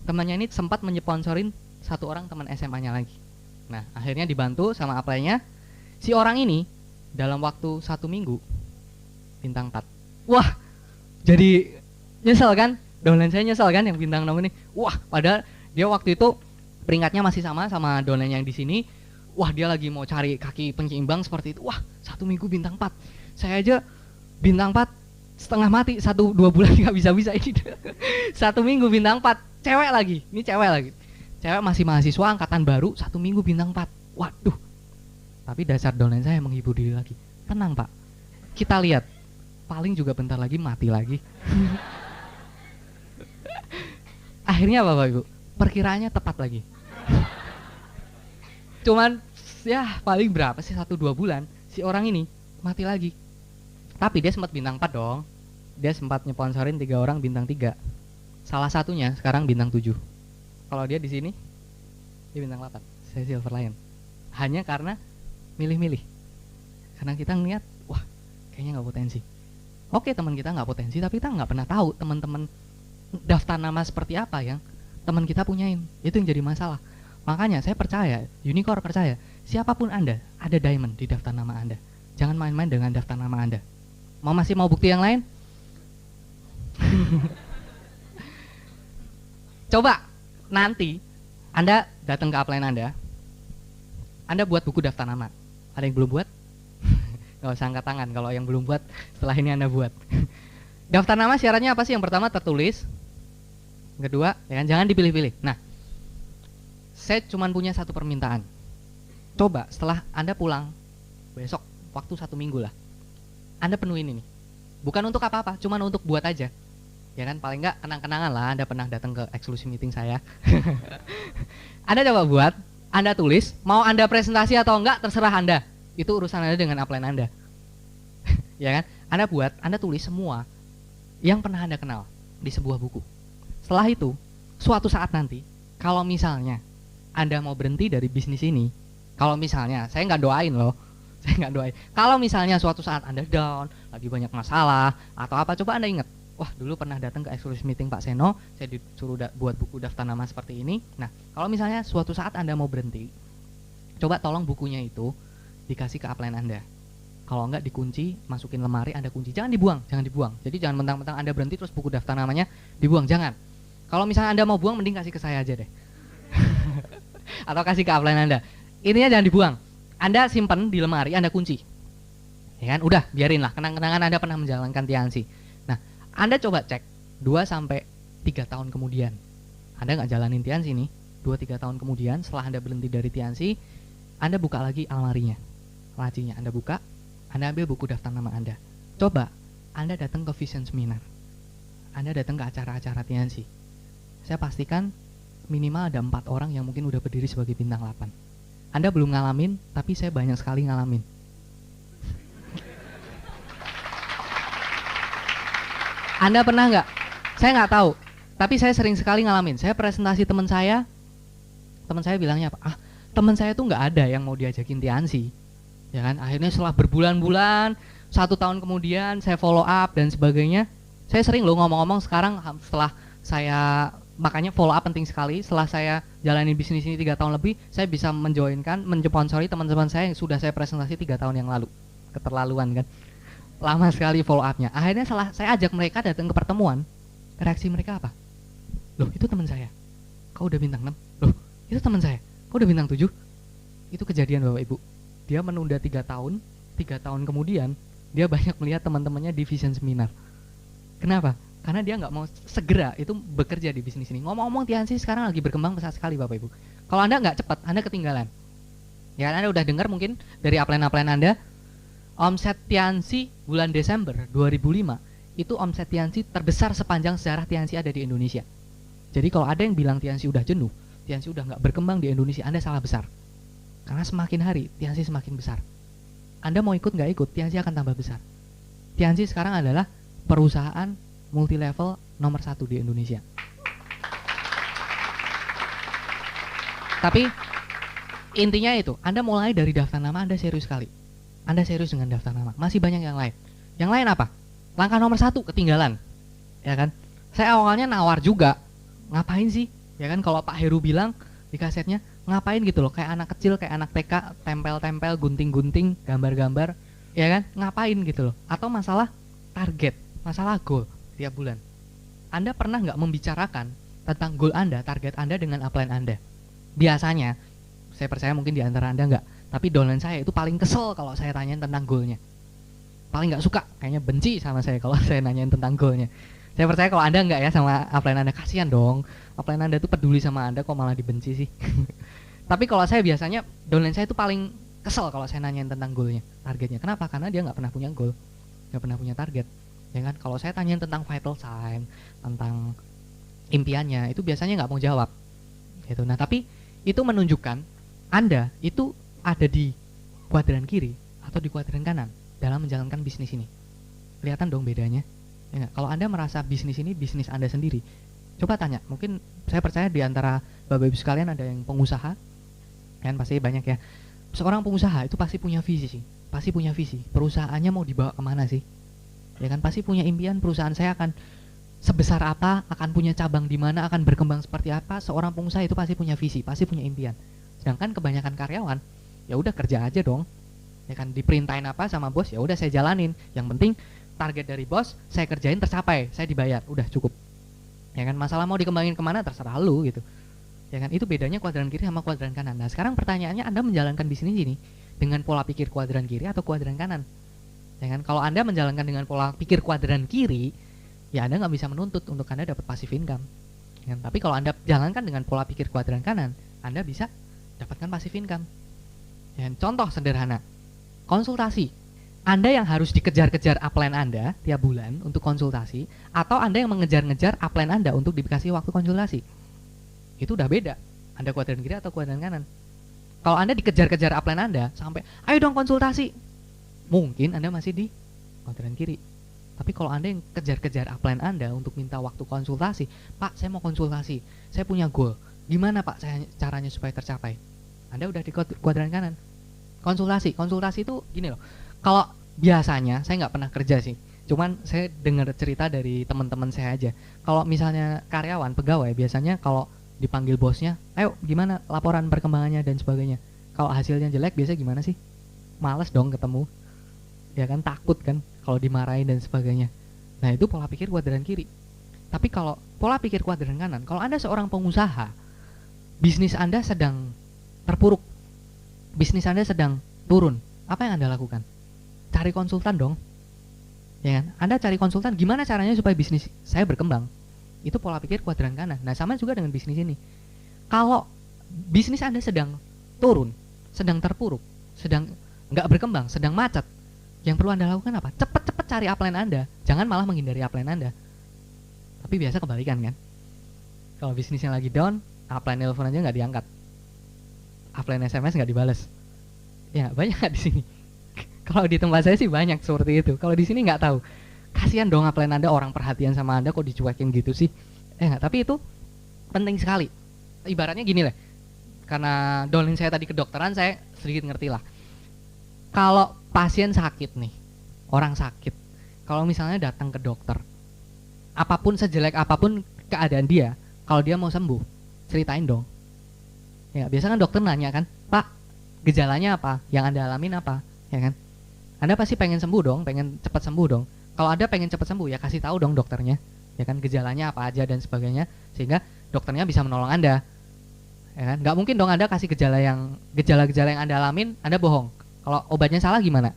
Speaker 1: temannya ini sempat menyponsorin 1 orang teman SMA-nya lagi. Nah, akhirnya dibantu sama apply-nya. Si orang ini dalam waktu 1 minggu bintang 4. Wah, jadi nyesel kan? Downline saya nyesel kan yang bintang 6 ini. Wah, padahal dia waktu itu peringkatnya masih sama downline yang di sini. Wah, dia lagi mau cari kaki penyeimbang seperti itu. Wah, 1 minggu bintang 4. Saya aja bintang 4 setengah mati, 1-2 bulan nggak bisa ini. 1 minggu bintang 4, cewek lagi, ini cewek lagi, cewek masih mahasiswa angkatan baru, 1 minggu bintang 4. Waduh, tapi dasar downline saya menghibur diri lagi, tenang Pak, kita lihat, paling juga bentar lagi mati lagi. Akhirnya Bapak Ibu, perkiraannya tepat lagi. Cuman ya paling berapa sih, 1-2 bulan si orang ini mati lagi. Tapi dia sempat bintang 4 dong. Dia sempat nyponsorin 3 orang bintang 3. Salah satunya sekarang bintang 7. Kalau dia di sini dia bintang 8. Saya Silver Lion. Hanya karena milih-milih. Karena kita ngeliat, wah, kayaknya nggak potensi. Oke, teman kita nggak potensi, tapi kita nggak pernah tahu teman-teman daftar nama seperti apa yang teman kita punyain. Itu yang jadi masalah. Makanya saya percaya, Unicorn percaya, siapapun Anda, ada diamond di daftar nama Anda. Jangan main-main dengan daftar nama Anda. Masih mau bukti yang lain? Coba nanti Anda datang ke upline Anda buat buku daftar nama. Ada yang belum buat? Gak usah angkat tangan kalau yang belum buat, setelah ini Anda buat. Daftar nama syaratnya apa sih? Yang pertama tertulis, kedua ya kan, jangan dipilih-pilih. Nah, saya cuma punya satu permintaan. Coba setelah Anda pulang besok, waktu 1 minggu lah, Anda penuhin ini. Bukan untuk apa-apa, cuma untuk buat aja. Ya kan, paling nggak kenang-kenangan lah Anda pernah datang ke eksklusif meeting saya. Anda coba buat, Anda tulis, mau Anda presentasi atau enggak terserah Anda. Itu urusan Anda dengan upline Anda. Ya kan? Anda buat, Anda tulis semua yang pernah Anda kenal di sebuah buku. Setelah itu, suatu saat nanti, kalau misalnya Anda mau berhenti dari bisnis ini, kalau misalnya, saya nggak doain loh, saya nggak doain. Kalau misalnya suatu saat Anda down, lagi banyak masalah atau apa, coba Anda ingat, wah dulu pernah datang ke eksklusif meeting Pak Seno, saya disuruh buat buku daftar nama seperti ini. Nah, kalau misalnya suatu saat Anda mau berhenti, coba tolong bukunya itu dikasih ke upline Anda. Kalau enggak dikunci, masukin lemari, Anda kunci. Jangan dibuang, jangan dibuang. Jadi jangan mentang-mentang Anda berhenti terus buku daftar namanya dibuang, jangan. Kalau misalnya Anda mau buang, mending kasih ke saya aja deh. Atau kasih ke upline Anda. Intinya jangan dibuang. Anda simpan di lemari, Anda kunci. Ya kan? Udah, biarin lah. Kenang-kenangan Anda pernah menjalankan Tiansi. Nah, Anda coba cek 2-3 tahun kemudian. Anda nggak jalanin Tiansi nih. 2-3 tahun kemudian, setelah Anda berhenti dari Tiansi, Anda buka lagi almarinya. Lacinya Anda buka, Anda ambil buku daftar nama Anda. Coba, Anda datang ke Vision Seminar. Anda datang ke acara-acara Tiansi. Saya pastikan minimal ada 4 orang yang mungkin udah berdiri sebagai bintang 8. Anda belum ngalamin, tapi saya banyak sekali ngalamin. Anda pernah nggak? Saya nggak tahu, tapi saya sering sekali ngalamin. Saya presentasi teman saya bilangnya apa? teman saya tuh nggak ada yang mau diajakin tiansi, ya kan. Akhirnya setelah berbulan-bulan, 1 tahun kemudian saya follow up dan sebagainya. Saya sering loh ngomong-ngomong sekarang setelah saya, makanya follow up penting sekali. Setelah saya jalani bisnis ini 3 tahun lebih, saya bisa mensponsori teman-teman saya yang sudah saya presentasi 3 tahun yang lalu. Keterlaluan kan, lama sekali follow upnya. Akhirnya setelah saya ajak mereka datang ke pertemuan, reaksi mereka apa? Loh, itu teman saya, kau udah bintang 6. Loh, itu teman saya, kau udah bintang 7. Itu kejadian Bapak Ibu. Dia menunda 3 tahun, 3 tahun kemudian dia banyak melihat teman-temannya di vision seminar. Kenapa? Karena dia nggak mau segera itu bekerja di bisnis ini. Ngomong-ngomong, Tiansi sekarang lagi berkembang pesat sekali Bapak Ibu. Kalau Anda nggak cepat, Anda ketinggalan. Ya, Anda udah dengar mungkin dari upline-upline Anda, omset Tiansi bulan Desember 2005 itu omset Tiansi terbesar sepanjang sejarah Tiansi ada di Indonesia. Jadi kalau ada yang bilang Tiansi udah jenuh, Tiansi udah nggak berkembang di Indonesia, Anda salah besar. Karena semakin hari Tiansi semakin besar. Anda mau ikut nggak ikut, Tiansi akan tambah besar. Tiansi sekarang adalah perusahaan multi level nomor 1 di Indonesia. Tapi intinya itu, Anda mulai dari daftar nama, Anda serius sekali. Anda serius dengan daftar nama. Masih banyak yang lain. Yang lain apa? Langkah nomor 1, ketinggalan. Ya kan? Saya awalnya nawar juga. Ngapain sih? Ya kan, kalau Pak Heru bilang di kasetnya, ngapain gitu loh, kayak anak kecil, kayak anak TK, tempel-tempel, gunting-gunting, gambar-gambar, ya kan? Ngapain gitu loh. Atau masalah target, masalah goal tiap bulan. Anda pernah nggak membicarakan tentang goal Anda, target Anda dengan upline Anda? Biasanya, saya percaya mungkin di antara Anda nggak, tapi downline saya itu paling kesel kalau saya tanyain tentang goalnya. Paling nggak suka, kayaknya benci sama saya kalau saya nanyain tentang goalnya. Saya percaya kalau Anda nggak ya sama upline Anda, kasihan dong. Upline Anda tuh peduli sama Anda kok malah dibenci sih. Tapi kalau saya biasanya, downline saya itu paling kesel kalau saya nanyain tentang goalnya, targetnya. Kenapa? Karena dia nggak pernah punya goal, nggak pernah punya target. Ya kan? Kalau saya tanyain tentang vital sign, tentang impiannya, itu biasanya nggak mau jawab. Gitu. Nah, tapi itu menunjukkan Anda itu ada di kuadran kiri atau di kuadran kanan dalam menjalankan bisnis ini. Kelihatan dong bedanya. Ya, kalau Anda merasa bisnis ini bisnis Anda sendiri, coba tanya. Mungkin saya percaya di antara Bapak Ibu sekalian ada yang pengusaha, kan pasti banyak ya. Seorang pengusaha itu pasti punya visi sih, pasti punya visi. Perusahaannya mau dibawa kemana sih? Ya kan, pasti punya impian. Perusahaan saya akan sebesar apa, akan punya cabang di mana, akan berkembang seperti apa. Seorang pengusaha itu pasti punya visi, pasti punya impian. Sedangkan kebanyakan karyawan, ya udah kerja aja dong. Ya kan, diperintahin apa sama bos, ya udah saya jalanin. Yang penting target dari bos saya kerjain tercapai, saya dibayar, udah cukup. Ya kan, masalah mau dikembangin kemana terserah lu gitu. Ya kan, itu bedanya kuadran kiri sama kuadran kanan. Nah, sekarang pertanyaannya, Anda menjalankan bisnis ini dengan pola pikir kuadran kiri atau kuadran kanan? Ya kan, kalau Anda menjalankan dengan pola pikir kuadran kiri, ya Anda nggak bisa menuntut untuk Anda dapat passive income. Ya kan? Tapi kalau Anda jalankan dengan pola pikir kuadran kanan, Anda bisa dapatkan passive income. Ya kan? Contoh sederhana, konsultasi. Anda yang harus dikejar-kejar upline Anda tiap bulan untuk konsultasi, atau Anda yang mengejar-ngejar upline Anda untuk dikasih waktu konsultasi. Itu udah beda. Anda kuadran kiri atau kuadran kanan. Kalau Anda dikejar-kejar upline Anda sampai, ayo dong konsultasi, mungkin Anda masih di kuadran kiri. Tapi kalau Anda yang kejar-kejar upline Anda untuk minta waktu konsultasi, Pak saya mau konsultasi, saya punya goal, gimana Pak caranya supaya tercapai? Anda udah di kuadran kanan. Konsultasi itu gini loh. Kalau biasanya saya nggak pernah kerja sih, cuman saya dengar cerita dari teman-teman saya aja. Kalau misalnya karyawan, pegawai, biasanya kalau dipanggil bosnya, ayo gimana laporan perkembangannya dan sebagainya. Kalau hasilnya jelek biasa gimana sih? Males dong ketemu, ya kan, takut kan kalau dimarahin dan sebagainya. Nah, itu pola pikir kuadran kiri. Tapi kalau pola pikir kuadran kanan, kalau Anda seorang pengusaha, bisnis Anda sedang terpuruk, bisnis Anda sedang turun, apa yang Anda lakukan? Cari konsultan dong, ya kan? Anda cari konsultan, gimana caranya supaya bisnis saya berkembang. Itu pola pikir kuadran kanan. Nah, sama juga dengan bisnis ini. Kalau bisnis Anda sedang turun, sedang terpuruk, sedang nggak berkembang, sedang macet, yang perlu Anda lakukan apa? Cepet-cepet cari upline Anda. Jangan malah menghindari upline Anda. Tapi biasa kebalikan kan? Kalau bisnisnya lagi down, upline telepon aja nggak diangkat, upline SMS nggak dibales. Ya banyak di sini. Kalau di tempat saya sih banyak seperti itu. Kalau di sini nggak tahu. Kasihan dong upline Anda, orang perhatian sama Anda kok dicuekin gitu sih. Tapi itu penting sekali. Ibaratnya gini lah. karena domain saya tadi kedokteran, saya sedikit ngerti lah. Kalau pasien sakit nih, orang sakit, kalau misalnya datang ke dokter, apapun sejelek apapun keadaan dia, kalau dia mau sembuh, ceritain dong. Ya, biasa kan dokter nanya kan, Pak, gejalanya apa? Yang Anda alamin apa? Ya kan? Anda pasti pengen sembuh dong, pengen cepat sembuh dong. Kalau Anda pengen cepat sembuh, ya kasih tahu dong dokternya. Ya kan, gejalanya apa aja dan sebagainya, sehingga dokternya bisa menolong Anda. Ya kan? Nggak mungkin dong Anda kasih gejala-gejala yang Anda alamin, Anda bohong. Kalau obatnya salah gimana?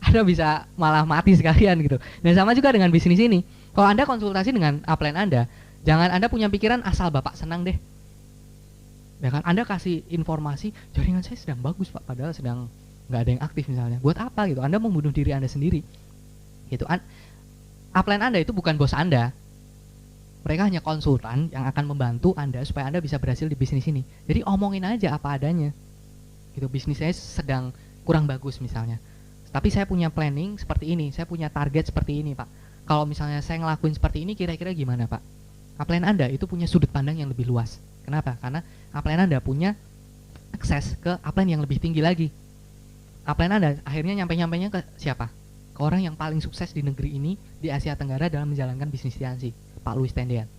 Speaker 1: Anda bisa malah mati sekalian gitu. Dan sama juga dengan bisnis ini. Kalau Anda konsultasi dengan upline Anda, jangan Anda punya pikiran asal Bapak senang deh. Ya kan, Anda kasih informasi, jaringan saya sedang bagus Pak, padahal sedang nggak ada yang aktif misalnya. Buat apa gitu? Anda mau bunuh diri Anda sendiri. Gitu. Upline Anda itu bukan bos Anda. Mereka hanya konsultan yang akan membantu Anda supaya Anda bisa berhasil di bisnis ini. Jadi omongin aja apa adanya. Gitu, bisnis saya sedang kurang bagus misalnya. Tapi saya punya planning seperti ini, saya punya target seperti ini, Pak. Kalau misalnya saya ngelakuin seperti ini, kira-kira gimana, Pak? Upline Anda itu punya sudut pandang yang lebih luas. Kenapa? Karena upline Anda punya akses ke upline yang lebih tinggi lagi. Upline Anda akhirnya nyampe-nyampenya ke siapa? Ke orang yang paling sukses di negeri ini, di Asia Tenggara dalam menjalankan bisnis asuransi, Pak Louis Tendean.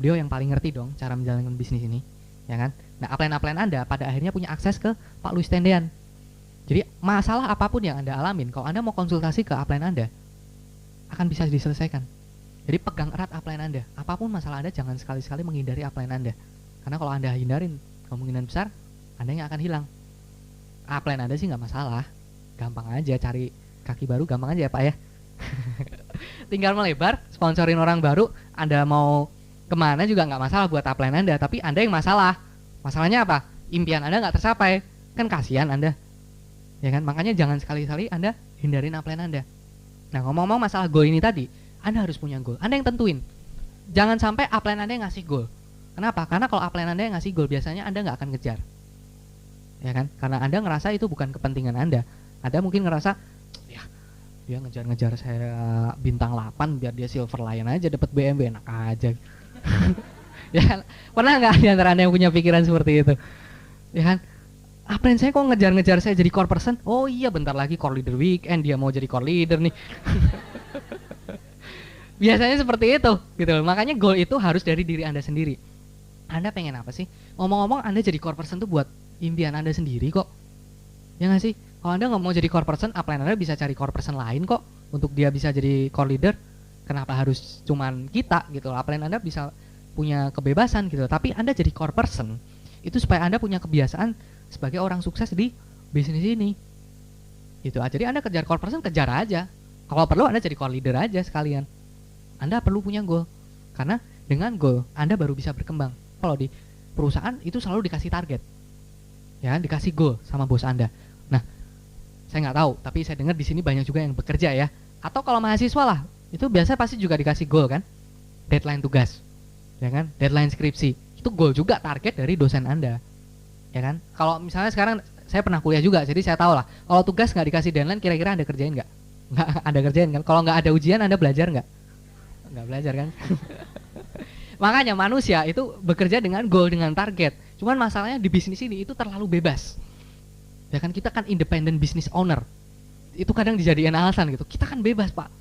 Speaker 1: Beliau yang paling ngerti dong cara menjalankan bisnis ini, ya kan? Nah, upline Anda pada akhirnya punya akses ke Pak Louis Tendean. Jadi masalah apapun yang Anda alamin, kalau Anda mau konsultasi ke upline Anda, akan bisa diselesaikan. Jadi pegang erat upline Anda. Apapun masalah Anda, jangan sekali-sekali menghindari upline Anda. Karena kalau Anda hindarin, kemungkinan besar Anda yang akan hilang. Upline Anda sih nggak masalah, gampang aja cari kaki baru, gampang aja ya Pak ya. Tinggal melebar, sponsorin orang baru. Anda mau kemana juga nggak masalah buat upline Anda. Tapi Anda yang masalah. Masalahnya apa? Impian Anda nggak tercapai. Kan kasihan Anda. Ya kan? Makanya jangan sekali-kali Anda hindarin upline Anda. Nah, ngomong-ngomong masalah goal ini tadi, Anda harus punya goal. Anda yang tentuin. Jangan sampai upline Anda yang ngasih goal. Kenapa? Karena kalau upline Anda yang ngasih goal, biasanya Anda nggak akan ngejar. Ya kan? Karena Anda ngerasa itu bukan kepentingan Anda. Anda mungkin ngerasa, ya dia ngejar-ngejar saya bintang 8 biar dia silver lion aja dapat BMW, enak aja. Ya kan? Pernah nggak di antara Anda yang punya pikiran seperti itu? Ya kan? Upline saya kok ngejar-ngejar saya jadi core person? Oh iya, bentar lagi core leader weekend, dia mau jadi core leader nih. Biasanya seperti itu gitu loh. Makanya goal itu harus dari diri Anda sendiri. Anda pengen apa sih? Ngomong-ngomong, Anda jadi core person tuh buat impian Anda sendiri kok. Ya nggak sih? Kalau Anda nggak mau jadi core person, upline Anda bisa cari core person lain kok untuk dia bisa jadi core leader. Kenapa harus cuman kita gitu? Upline Anda bisa punya kebebasan gitu. Tapi Anda jadi core person itu supaya Anda punya kebiasaan sebagai orang sukses di bisnis ini. Gitu. Jadi Anda kejar core person, kejar aja. Kalau perlu Anda jadi core leader aja sekalian. Anda perlu punya goal. Karena dengan goal Anda baru bisa berkembang. Kalau di perusahaan itu selalu dikasih target. Ya, dikasih goal sama bos Anda. Nah, saya nggak tahu, tapi saya dengar di sini banyak juga yang bekerja ya. Atau kalau mahasiswa lah, itu biasa pasti juga dikasih goal kan, deadline tugas, ya kan, deadline skripsi. Itu goal juga, target dari dosen Anda, ya kan. Kalau misalnya sekarang saya pernah kuliah juga, jadi saya tahu lah. Kalau tugas nggak dikasih deadline, kira-kira Anda kerjain nggak? Nggak Anda kerjain kan. Kalau nggak ada ujian, Anda belajar nggak? Nggak belajar kan. Makanya manusia itu bekerja dengan goal, dengan target. Cuman masalahnya di bisnis ini itu terlalu bebas. Ya kan, kita kan independent business owner. Itu kadang dijadikan alasan gitu. Kita kan bebas, Pak.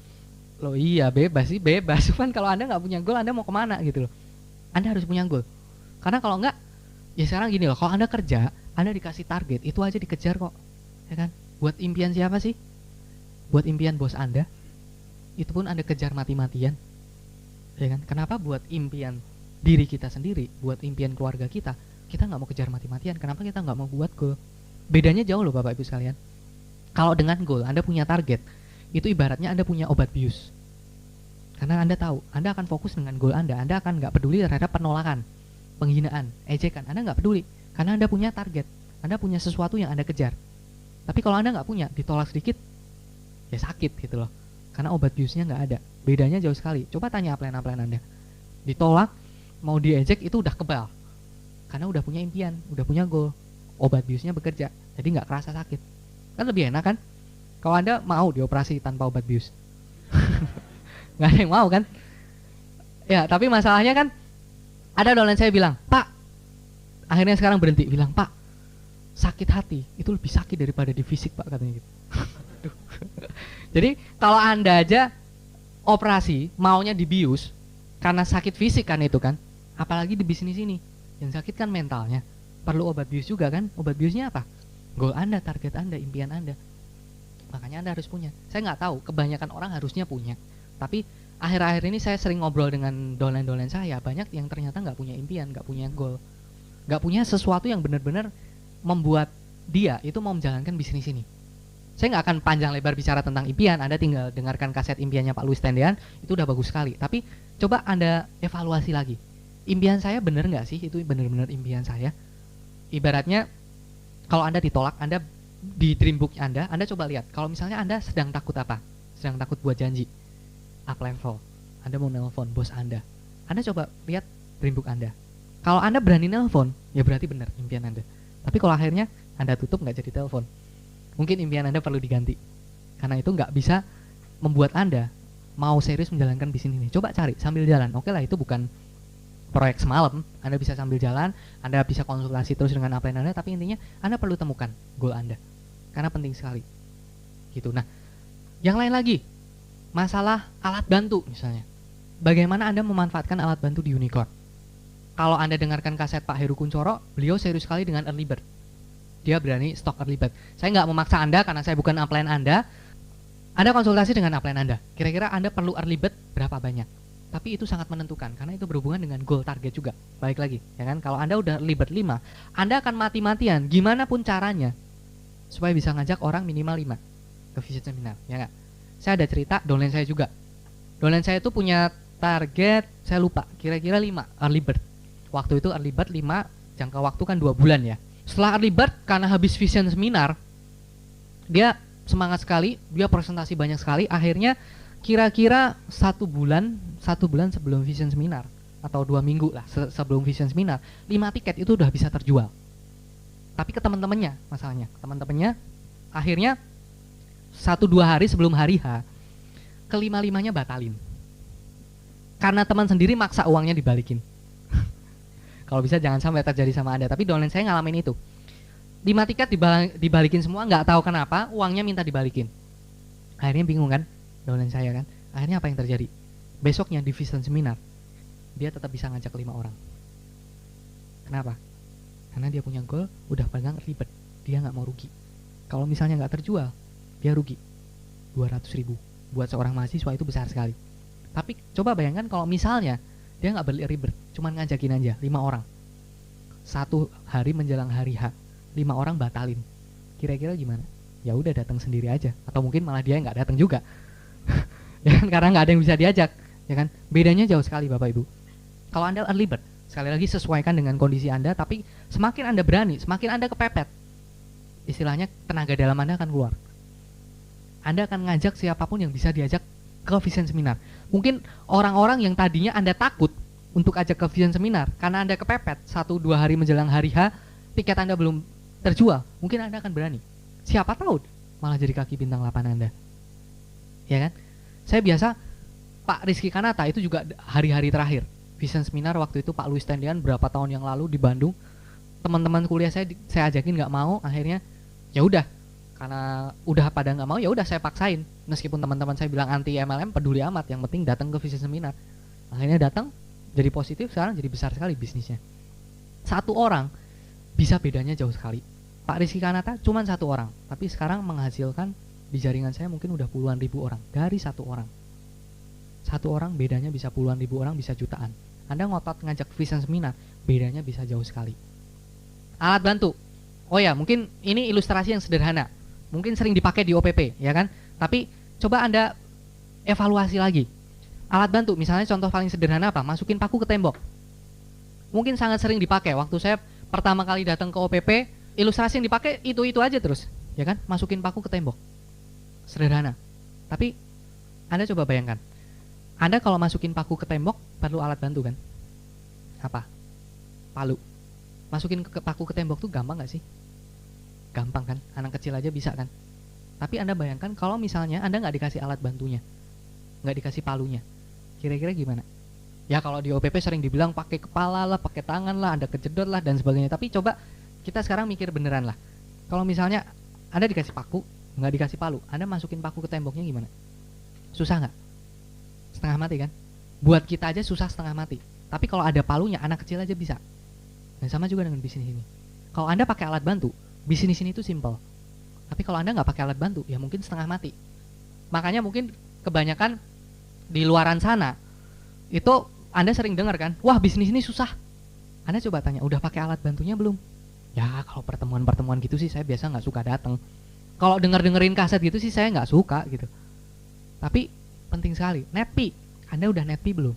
Speaker 1: Loh iya, bebas sih, bebas. Cuman kalau Anda nggak punya goal, Anda mau kemana gitu loh. Anda harus punya goal. Karena kalau nggak, ya sekarang gini loh, kalau Anda kerja, Anda dikasih target, itu aja dikejar kok. Ya kan? Buat impian siapa sih? Buat impian bos Anda. Itu pun Anda kejar mati-matian. Ya kan? Kenapa buat impian diri kita sendiri, buat impian keluarga kita nggak mau kejar mati-matian? Kenapa kita nggak mau buat goal? Bedanya jauh loh Bapak Ibu sekalian. Kalau dengan goal, Anda punya target, itu ibaratnya Anda punya obat bius. Karena Anda tahu, Anda akan fokus dengan goal Anda akan nggak peduli terhadap penolakan, penghinaan, ejekan. Anda nggak peduli, karena Anda punya target, Anda punya sesuatu yang Anda kejar. Tapi kalau Anda nggak punya, ditolak sedikit, ya sakit gitu loh. Karena obat biusnya nggak ada. Bedanya jauh sekali. Coba tanya upline-upline Anda. Ditolak, mau diejek itu udah kebal. Karena udah punya impian, udah punya goal. Obat biusnya bekerja, jadi nggak kerasa sakit. Kan lebih enak kan? Kalau Anda mau dioperasi tanpa obat bius, nggak ada yang mau kan? Ya, tapi masalahnya kan Ada downline saya bilang, Pak, akhirnya sekarang berhenti, bilang, Pak, sakit hati itu lebih sakit daripada di fisik, Pak, katanya gitu. Jadi kalau Anda aja operasi maunya dibius karena sakit fisik kan itu kan, apalagi di bisnis ini yang sakit kan mentalnya, perlu obat bius juga kan. Obat biusnya apa? Goal Anda, target Anda, impian Anda. Makanya Anda harus punya. Saya nggak tahu, kebanyakan orang harusnya punya, tapi akhir-akhir ini saya sering ngobrol dengan downline saya, banyak yang ternyata nggak punya impian, nggak punya goal, nggak punya sesuatu yang benar-benar membuat dia itu mau menjalankan bisnis ini. Saya nggak akan panjang lebar bicara tentang impian, Anda tinggal dengarkan kaset impiannya Pak Louis Tendean, itu udah bagus sekali. Tapi coba Anda evaluasi lagi, impian saya benar nggak sih, itu benar-benar impian saya? Ibaratnya kalau Anda ditolak, Anda di dream book Anda coba lihat, kalau misalnya Anda sedang takut apa? Sedang takut buat janji up level, Anda mau nelpon bos Anda coba lihat dream book Anda. Kalau Anda berani nelpon, ya berarti benar impian Anda. Tapi kalau akhirnya Anda tutup, nggak jadi telepon, mungkin impian Anda perlu diganti, karena itu nggak bisa membuat Anda mau serius menjalankan bisnis ini. Coba cari sambil jalan, oke lah, itu bukan proyek semalam, Anda bisa sambil jalan, Anda bisa konsultasi terus dengan upline Anda, tapi intinya Anda perlu temukan goal Anda, karena penting sekali gitu. Nah, yang lain lagi, masalah alat bantu misalnya, bagaimana Anda memanfaatkan alat bantu di Unicorn. Kalau Anda dengarkan kaset Pak Heru Kuncoro, beliau serius sekali dengan early bird, dia berani stok early bird. Saya nggak memaksa Anda karena saya bukan upline Anda konsultasi dengan upline Anda, kira-kira Anda perlu early bird berapa banyak. Tapi itu sangat menentukan, karena itu berhubungan dengan goal target juga. Baik lagi, ya kan? Kalau Anda udah early bird 5, Anda akan mati-matian gimana pun caranya supaya bisa ngajak orang minimal 5 ke vision seminar, ya nggak? Saya ada cerita, downline saya juga. Downline saya itu punya target, saya lupa, kira-kira 5 early bird. Waktu itu early bird 5, jangka waktu kan 2 bulan ya. Setelah early bird, karena habis vision seminar, dia semangat sekali, dia presentasi banyak sekali. Akhirnya kira-kira 1 bulan sebelum vision seminar, atau 2 minggu lah sebelum vision seminar, 5 tiket itu udah bisa terjual. Tapi ke teman-temannya, masalahnya teman-temannya akhirnya 1-2 hari sebelum hari H, kelima-limanya batalin karena teman sendiri maksa uangnya dibalikin. Kalau bisa jangan sampai terjadi sama Anda, tapi downline saya ngalamin itu. 5 tiket dibalikin semua, nggak tahu kenapa uangnya minta dibalikin. Akhirnya bingung kan downline saya kan. Akhirnya apa yang terjadi? Besoknya di vision seminar dia tetap bisa ngajak 5 orang. Kenapa? Karena dia punya goal, udah pegang ribet, dia nggak mau rugi. Kalau misalnya nggak terjual, dia rugi 200.000. Buat seorang mahasiswa itu besar sekali. Tapi coba bayangkan kalau misalnya dia nggak beli ribet, cuman ngajakin aja 5 orang. 1 hari menjelang hari H, 5 orang batalin. Kira-kira gimana? Ya udah datang sendiri aja, atau mungkin malah dia nggak datang juga. Ya kan, karena nggak ada yang bisa diajak, ya kan? Bedanya jauh sekali Bapak Ibu. Kalau Anda early bird, sekali lagi sesuaikan dengan kondisi Anda, tapi semakin Anda berani, semakin Anda kepepet, istilahnya tenaga dalam Anda akan keluar. Anda akan ngajak siapapun yang bisa diajak ke vision seminar. Mungkin orang-orang yang tadinya Anda takut untuk ajak ke vision seminar, karena Anda kepepet 1-2 hari menjelang hari H, tiket Anda belum terjual, mungkin Anda akan berani. Siapa tahu malah jadi kaki bintang 8 Anda. Ya kan? Saya biasa, Pak Rizky Kanata itu juga hari-hari terakhir vision seminar, waktu itu Pak Louis Tendean berapa tahun yang lalu di Bandung, teman-teman kuliah saya ajakin nggak mau, akhirnya ya udah, karena udah pada nggak mau, ya udah saya paksain, meskipun teman-teman saya bilang anti MLM, peduli amat, yang penting datang ke vision seminar. Akhirnya datang, jadi positif, sekarang jadi besar sekali bisnisnya. 1 orang bisa bedanya jauh sekali. Pak Rizky Kanata cuma 1 orang, tapi sekarang menghasilkan di jaringan saya mungkin udah puluhan ribu orang dari 1 orang. 1 orang bedanya bisa puluhan ribu orang, bisa jutaan. Anda ngotot ngajak vision seminar, bedanya bisa jauh sekali. Alat bantu, oh ya, mungkin ini ilustrasi yang sederhana, mungkin sering dipakai di OPP, ya kan? Tapi coba Anda evaluasi lagi. Alat bantu, misalnya contoh paling sederhana apa? Masukin paku ke tembok. Mungkin sangat sering dipakai. Waktu saya pertama kali datang ke OPP, ilustrasi yang dipakai itu aja terus, ya kan? Masukin paku ke tembok. Sederhana. Tapi Anda coba bayangkan, Anda kalau masukin paku ke tembok perlu alat bantu kan? Apa? Palu. Masukin paku ke tembok tuh gampang gak sih? Gampang kan? Anak kecil aja bisa kan? Tapi Anda bayangkan kalau misalnya Anda nggak dikasih alat bantunya, nggak dikasih palunya, kira-kira gimana? Ya kalau di OPP sering dibilang pakai kepala lah, pakai tangan lah, Anda kejedot lah dan sebagainya. Tapi coba kita sekarang mikir beneran lah. Kalau misalnya Anda dikasih paku, nggak dikasih palu, Anda masukin paku ke temboknya gimana? Susah nggak? Setengah mati kan? Buat kita aja susah setengah mati. Tapi kalau ada palunya, anak kecil aja bisa. Dan sama juga dengan bisnis ini. Kalau Anda pakai alat bantu, bisnis ini tuh simple. Tapi kalau Anda nggak pakai alat bantu, ya mungkin setengah mati. Makanya mungkin kebanyakan di luaran sana itu Anda sering dengar kan, wah bisnis ini susah. Anda coba tanya, udah pakai alat bantunya belum? Ya kalau pertemuan-pertemuan gitu sih saya biasa nggak suka datang. Kalau dengerin kaset gitu sih saya nggak suka gitu. Tapi penting sekali, Netpi. Anda udah Netpi belum?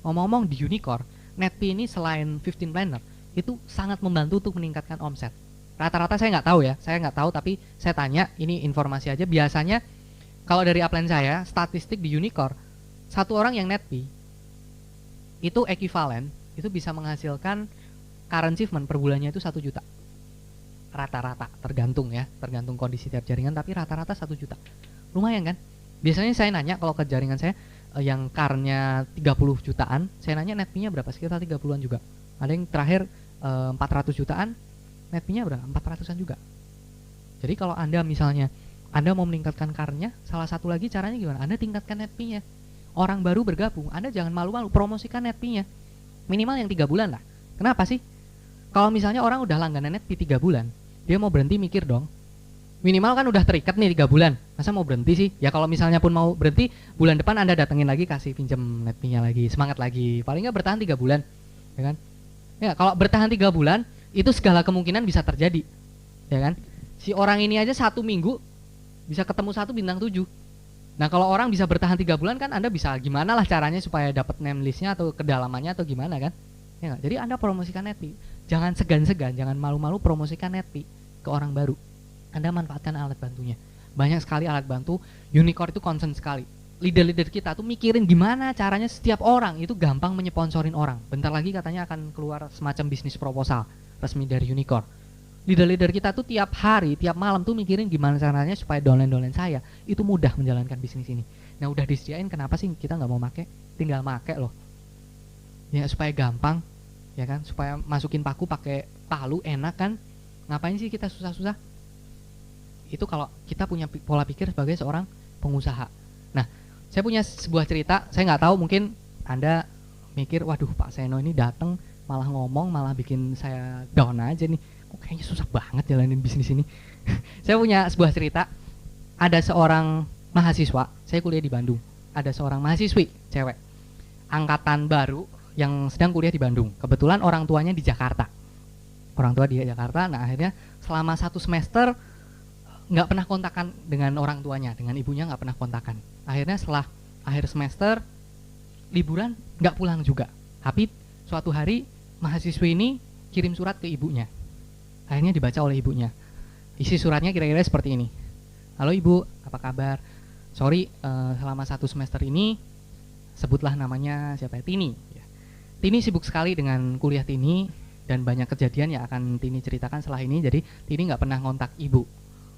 Speaker 1: Ngomong-ngomong di Unicorn, Netpi ini selain 15 Planner, itu sangat membantu untuk meningkatkan omset. Rata-rata saya nggak tahu ya, saya nggak tahu tapi saya tanya, ini informasi aja. Biasanya kalau dari upline saya, statistik di Unicorn, satu orang yang Netpi itu ekuivalen, itu bisa menghasilkan current achievement per bulannya itu 1 juta. Rata-rata, tergantung ya, tergantung kondisi tiap jaringan, tapi rata-rata 1 juta. Lumayan kan? Biasanya saya nanya kalau ke jaringan saya yang current-nya 30 jutaan, saya nanya netpinya berapa? Sekitar 30-an juga. Ada yang terakhir 400 jutaan, netpinya berapa? 400-an juga. Jadi kalau Anda misalnya Anda mau meningkatkan current-nya, salah satu lagi caranya gimana? Anda tingkatkan netpinya. Orang baru bergabung, Anda jangan malu-malu, promosikan netpi-nya. Minimal yang 3 bulan lah. Kenapa sih? Kalau misalnya orang udah langganan netpi 3 bulan, dia mau berhenti mikir dong. Minimal kan udah terikat nih 3 bulan. Masa mau berhenti sih? Ya kalau misalnya pun mau berhenti, bulan depan Anda datengin lagi, kasih pinjam netpi-nya lagi, semangat lagi. Paling nggak bertahan 3 bulan. Ya kan? Ya, kalau bertahan 3 bulan, itu segala kemungkinan bisa terjadi. Ya kan? Si orang ini aja 1 minggu bisa ketemu 1 bintang 7. Nah kalau orang bisa bertahan 3 bulan kan Anda bisa gimana lah caranya supaya dapat name listnya atau kedalamannya atau gimana kan? Ya gak? Jadi Anda promosikan netpi, jangan segan-segan, jangan malu-malu promosikan netpi ke orang baru. Anda manfaatkan alat bantunya. Banyak sekali alat bantu, Unicorn itu concern sekali. Leader-leader kita tuh mikirin gimana caranya setiap orang itu gampang menyeponsorin orang. Bentar lagi katanya akan keluar semacam bisnis proposal resmi dari Unicorn. Leader-leader kita tuh tiap hari, tiap malam tuh mikirin gimana caranya supaya downline-downline saya itu mudah menjalankan bisnis ini. Nah udah disediain, kenapa sih kita nggak mau make? Tinggal make loh. Ya supaya gampang, ya kan? Supaya masukin paku pakai palu enak kan? Ngapain sih kita susah-susah? Itu kalau kita punya pola pikir sebagai seorang pengusaha. Nah, saya punya sebuah cerita. Saya nggak tahu, mungkin Anda mikir, waduh Pak Seno ini datang malah ngomong, malah bikin saya down aja nih. Kok kayaknya susah banget jalanin bisnis ini. Saya punya sebuah cerita. Ada seorang mahasiswa, saya kuliah di Bandung. Ada seorang mahasiswi, cewek, angkatan baru yang sedang kuliah di Bandung. Kebetulan orang tuanya di Jakarta. Orang tua di Jakarta, nah akhirnya selama 1 semester nggak pernah kontakan dengan orang tuanya, dengan ibunya nggak pernah kontakan. Akhirnya setelah akhir semester, liburan nggak pulang juga. Tapi suatu hari mahasiswi ini kirim surat ke ibunya. Akhirnya dibaca oleh ibunya. Isi suratnya kira-kira seperti ini. Halo ibu, apa kabar? Sorry, selama 1 semester ini, sebutlah namanya siapa ya? Tini. Tini sibuk sekali dengan kuliah Tini dan banyak kejadian yang akan Tini ceritakan setelah ini. Jadi Tini nggak pernah ngontak ibu.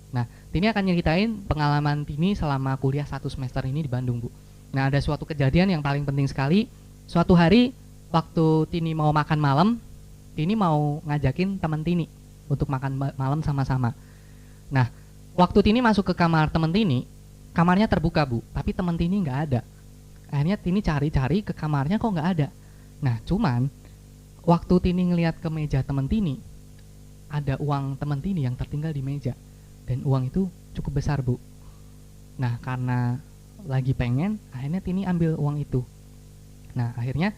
Speaker 1: Nah, Tini akan nyeritain pengalaman Tini selama kuliah 1 semester ini di Bandung, Bu. Nah, ada suatu kejadian yang paling penting sekali. Suatu hari waktu Tini mau makan malam, Tini mau ngajakin teman Tini untuk makan malam sama-sama. Nah, waktu Tini masuk ke kamar teman Tini, kamarnya terbuka Bu, tapi teman Tini nggak ada. Akhirnya Tini cari-cari ke kamarnya kok nggak ada. Nah, cuman waktu Tini ngelihat ke meja teman Tini, ada uang teman Tini yang tertinggal di meja. Dan uang itu cukup besar Bu. Nah, karena lagi pengen, akhirnya Tini ambil uang itu. Nah, akhirnya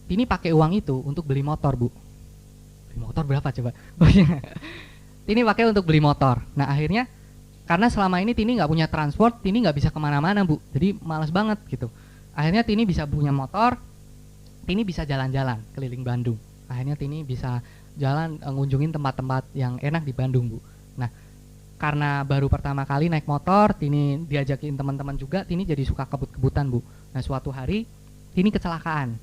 Speaker 1: Tini pakai uang itu untuk beli motor Bu. Beli motor berapa coba? Tini pakai untuk beli motor. Nah akhirnya karena selama ini Tini nggak punya transport, Tini nggak bisa kemana-mana Bu. Jadi malas banget gitu. Akhirnya Tini bisa punya motor, Tini bisa jalan-jalan keliling Bandung. Akhirnya Tini bisa jalan ngunjungin tempat-tempat yang enak di Bandung Bu. Nah karena baru pertama kali naik motor, Tini diajakin teman-teman juga, Tini jadi suka kebut-kebutan Bu. Nah suatu hari Tini kecelakaan.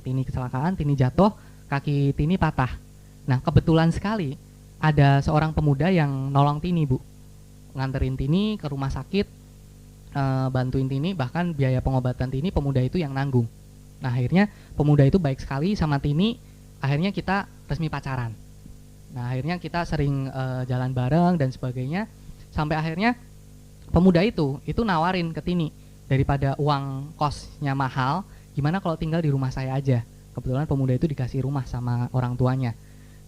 Speaker 1: Tini jatuh, kaki Tini patah. Nah kebetulan sekali ada seorang pemuda yang nolong Tini Bu, nganterin Tini ke rumah sakit, bantuin Tini, bahkan biaya pengobatan Tini pemuda itu yang nanggung. Nah akhirnya pemuda itu baik sekali sama Tini, akhirnya kita resmi pacaran. Nah akhirnya kita sering jalan bareng dan sebagainya, sampai akhirnya pemuda itu nawarin ke Tini, daripada uang kosnya mahal, gimana kalau tinggal di rumah saya aja. Kebetulan pemuda itu dikasih rumah sama orang tuanya.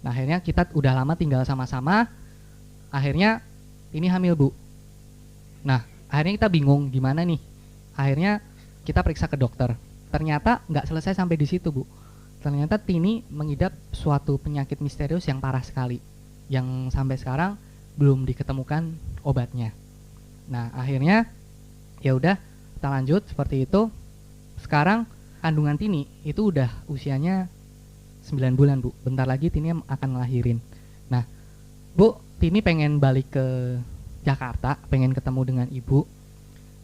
Speaker 1: Nah akhirnya kita udah lama tinggal sama-sama, akhirnya Tini hamil, Bu. Nah akhirnya kita bingung gimana nih, akhirnya kita periksa ke dokter. Ternyata nggak selesai sampai di situ, Bu. Ternyata Tini mengidap suatu penyakit misterius yang parah sekali, yang sampai sekarang belum diketemukan obatnya. Nah akhirnya ya udah kita lanjut seperti itu. Sekarang kandungan Tini itu udah usianya 9 bulan, Bu. Bentar lagi Tini akan ngelahirin. Nah Bu, Tini pengen balik ke Jakarta, pengen ketemu dengan ibu.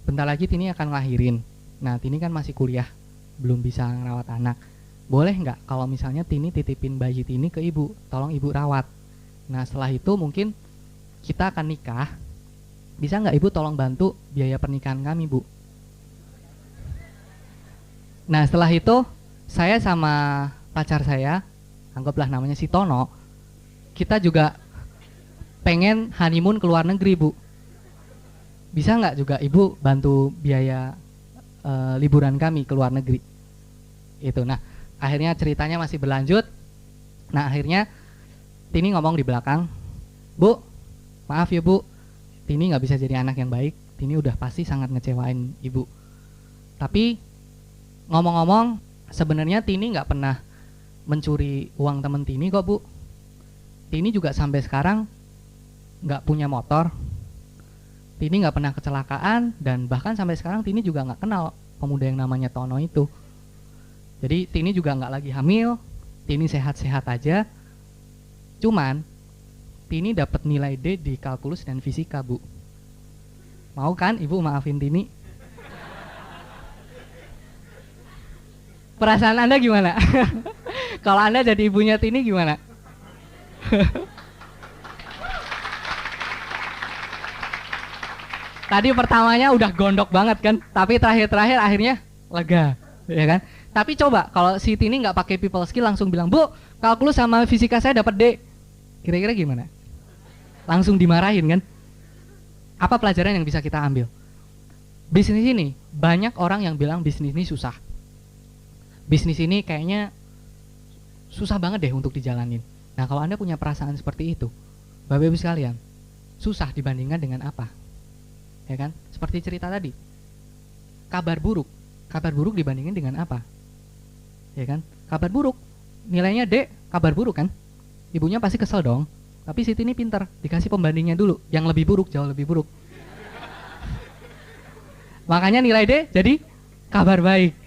Speaker 1: Bentar lagi Tini akan ngelahirin. Nah Tini kan masih kuliah, belum bisa ngerawat anak. Boleh nggak kalau misalnya Tini titipin bayi Tini ke ibu, tolong ibu rawat. Nah setelah itu mungkin kita akan nikah. Bisa nggak ibu tolong bantu biaya pernikahan kami, Bu? Nah setelah itu saya sama pacar saya, anggaplah namanya si Tono, kita juga pengen honeymoon ke luar negeri, Bu. Bisa nggak juga ibu bantu biaya liburan kami ke luar negeri? Itu. Nah akhirnya ceritanya masih berlanjut. Nah akhirnya Tini ngomong di belakang, Bu, maaf ya Bu, Tini nggak bisa jadi anak yang baik. Tini udah pasti sangat ngecewain ibu. Tapi ngomong-ngomong, sebenarnya Tini nggak pernah mencuri uang temen Tini kok, Bu. Tini juga sampai sekarang nggak punya motor. Tini nggak pernah kecelakaan, dan bahkan sampai sekarang Tini juga nggak kenal pemuda yang namanya Tono itu. Jadi Tini juga nggak lagi hamil, Tini sehat-sehat aja. Cuman Tini dapat nilai D di kalkulus dan fisika, Bu. Mau kan ibu maafin Tini? Perasaan Anda gimana? Kalau Anda jadi ibunya Tini gimana? Tadi pertamanya udah gondok banget kan, tapi terakhir akhirnya lega, ya kan? Tapi coba kalau si Tini nggak pakai people skill, langsung bilang, Bu, kalkulus sama fisika saya dapat D, kira-kira gimana? Langsung dimarahin kan? Apa pelajaran yang bisa kita ambil? Bisnis ini, banyak orang yang bilang bisnis ini susah. Bisnis ini kayaknya susah banget deh untuk dijalanin. Nah kalau Anda punya perasaan seperti itu, Bapak Ibu sekalian, susah dibandingkan dengan apa? Ya kan? Seperti cerita tadi, kabar buruk dibandingkan dengan apa? Ya kan? Kabar buruk, nilainya D, kabar buruk kan? Ibunya pasti kesel dong. Tapi si Tini pintar, dikasih pembandingnya dulu, yang lebih buruk, jauh lebih buruk. Makanya nilai D jadi kabar baik.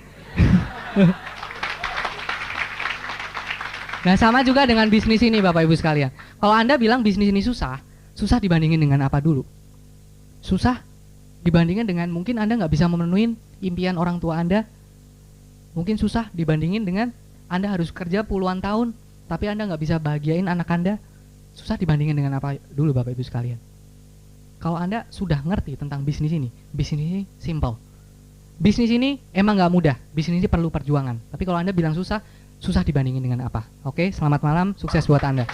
Speaker 1: Nah sama juga dengan bisnis ini Bapak Ibu sekalian. Kalau Anda bilang bisnis ini susah, susah dibandingin dengan apa dulu? Susah dibandingin dengan mungkin Anda nggak bisa memenuhi impian orang tua Anda. Mungkin susah dibandingin dengan Anda harus kerja puluhan tahun, tapi Anda nggak bisa bahagiain anak Anda. Susah dibandingin dengan apa dulu Bapak Ibu sekalian? Kalau Anda sudah ngerti tentang bisnis ini simple. Bisnis ini emang nggak mudah, bisnis ini perlu perjuangan. Tapi kalau Anda bilang susah, susah dibandingin dengan apa? Oke, selamat malam, sukses buat Anda.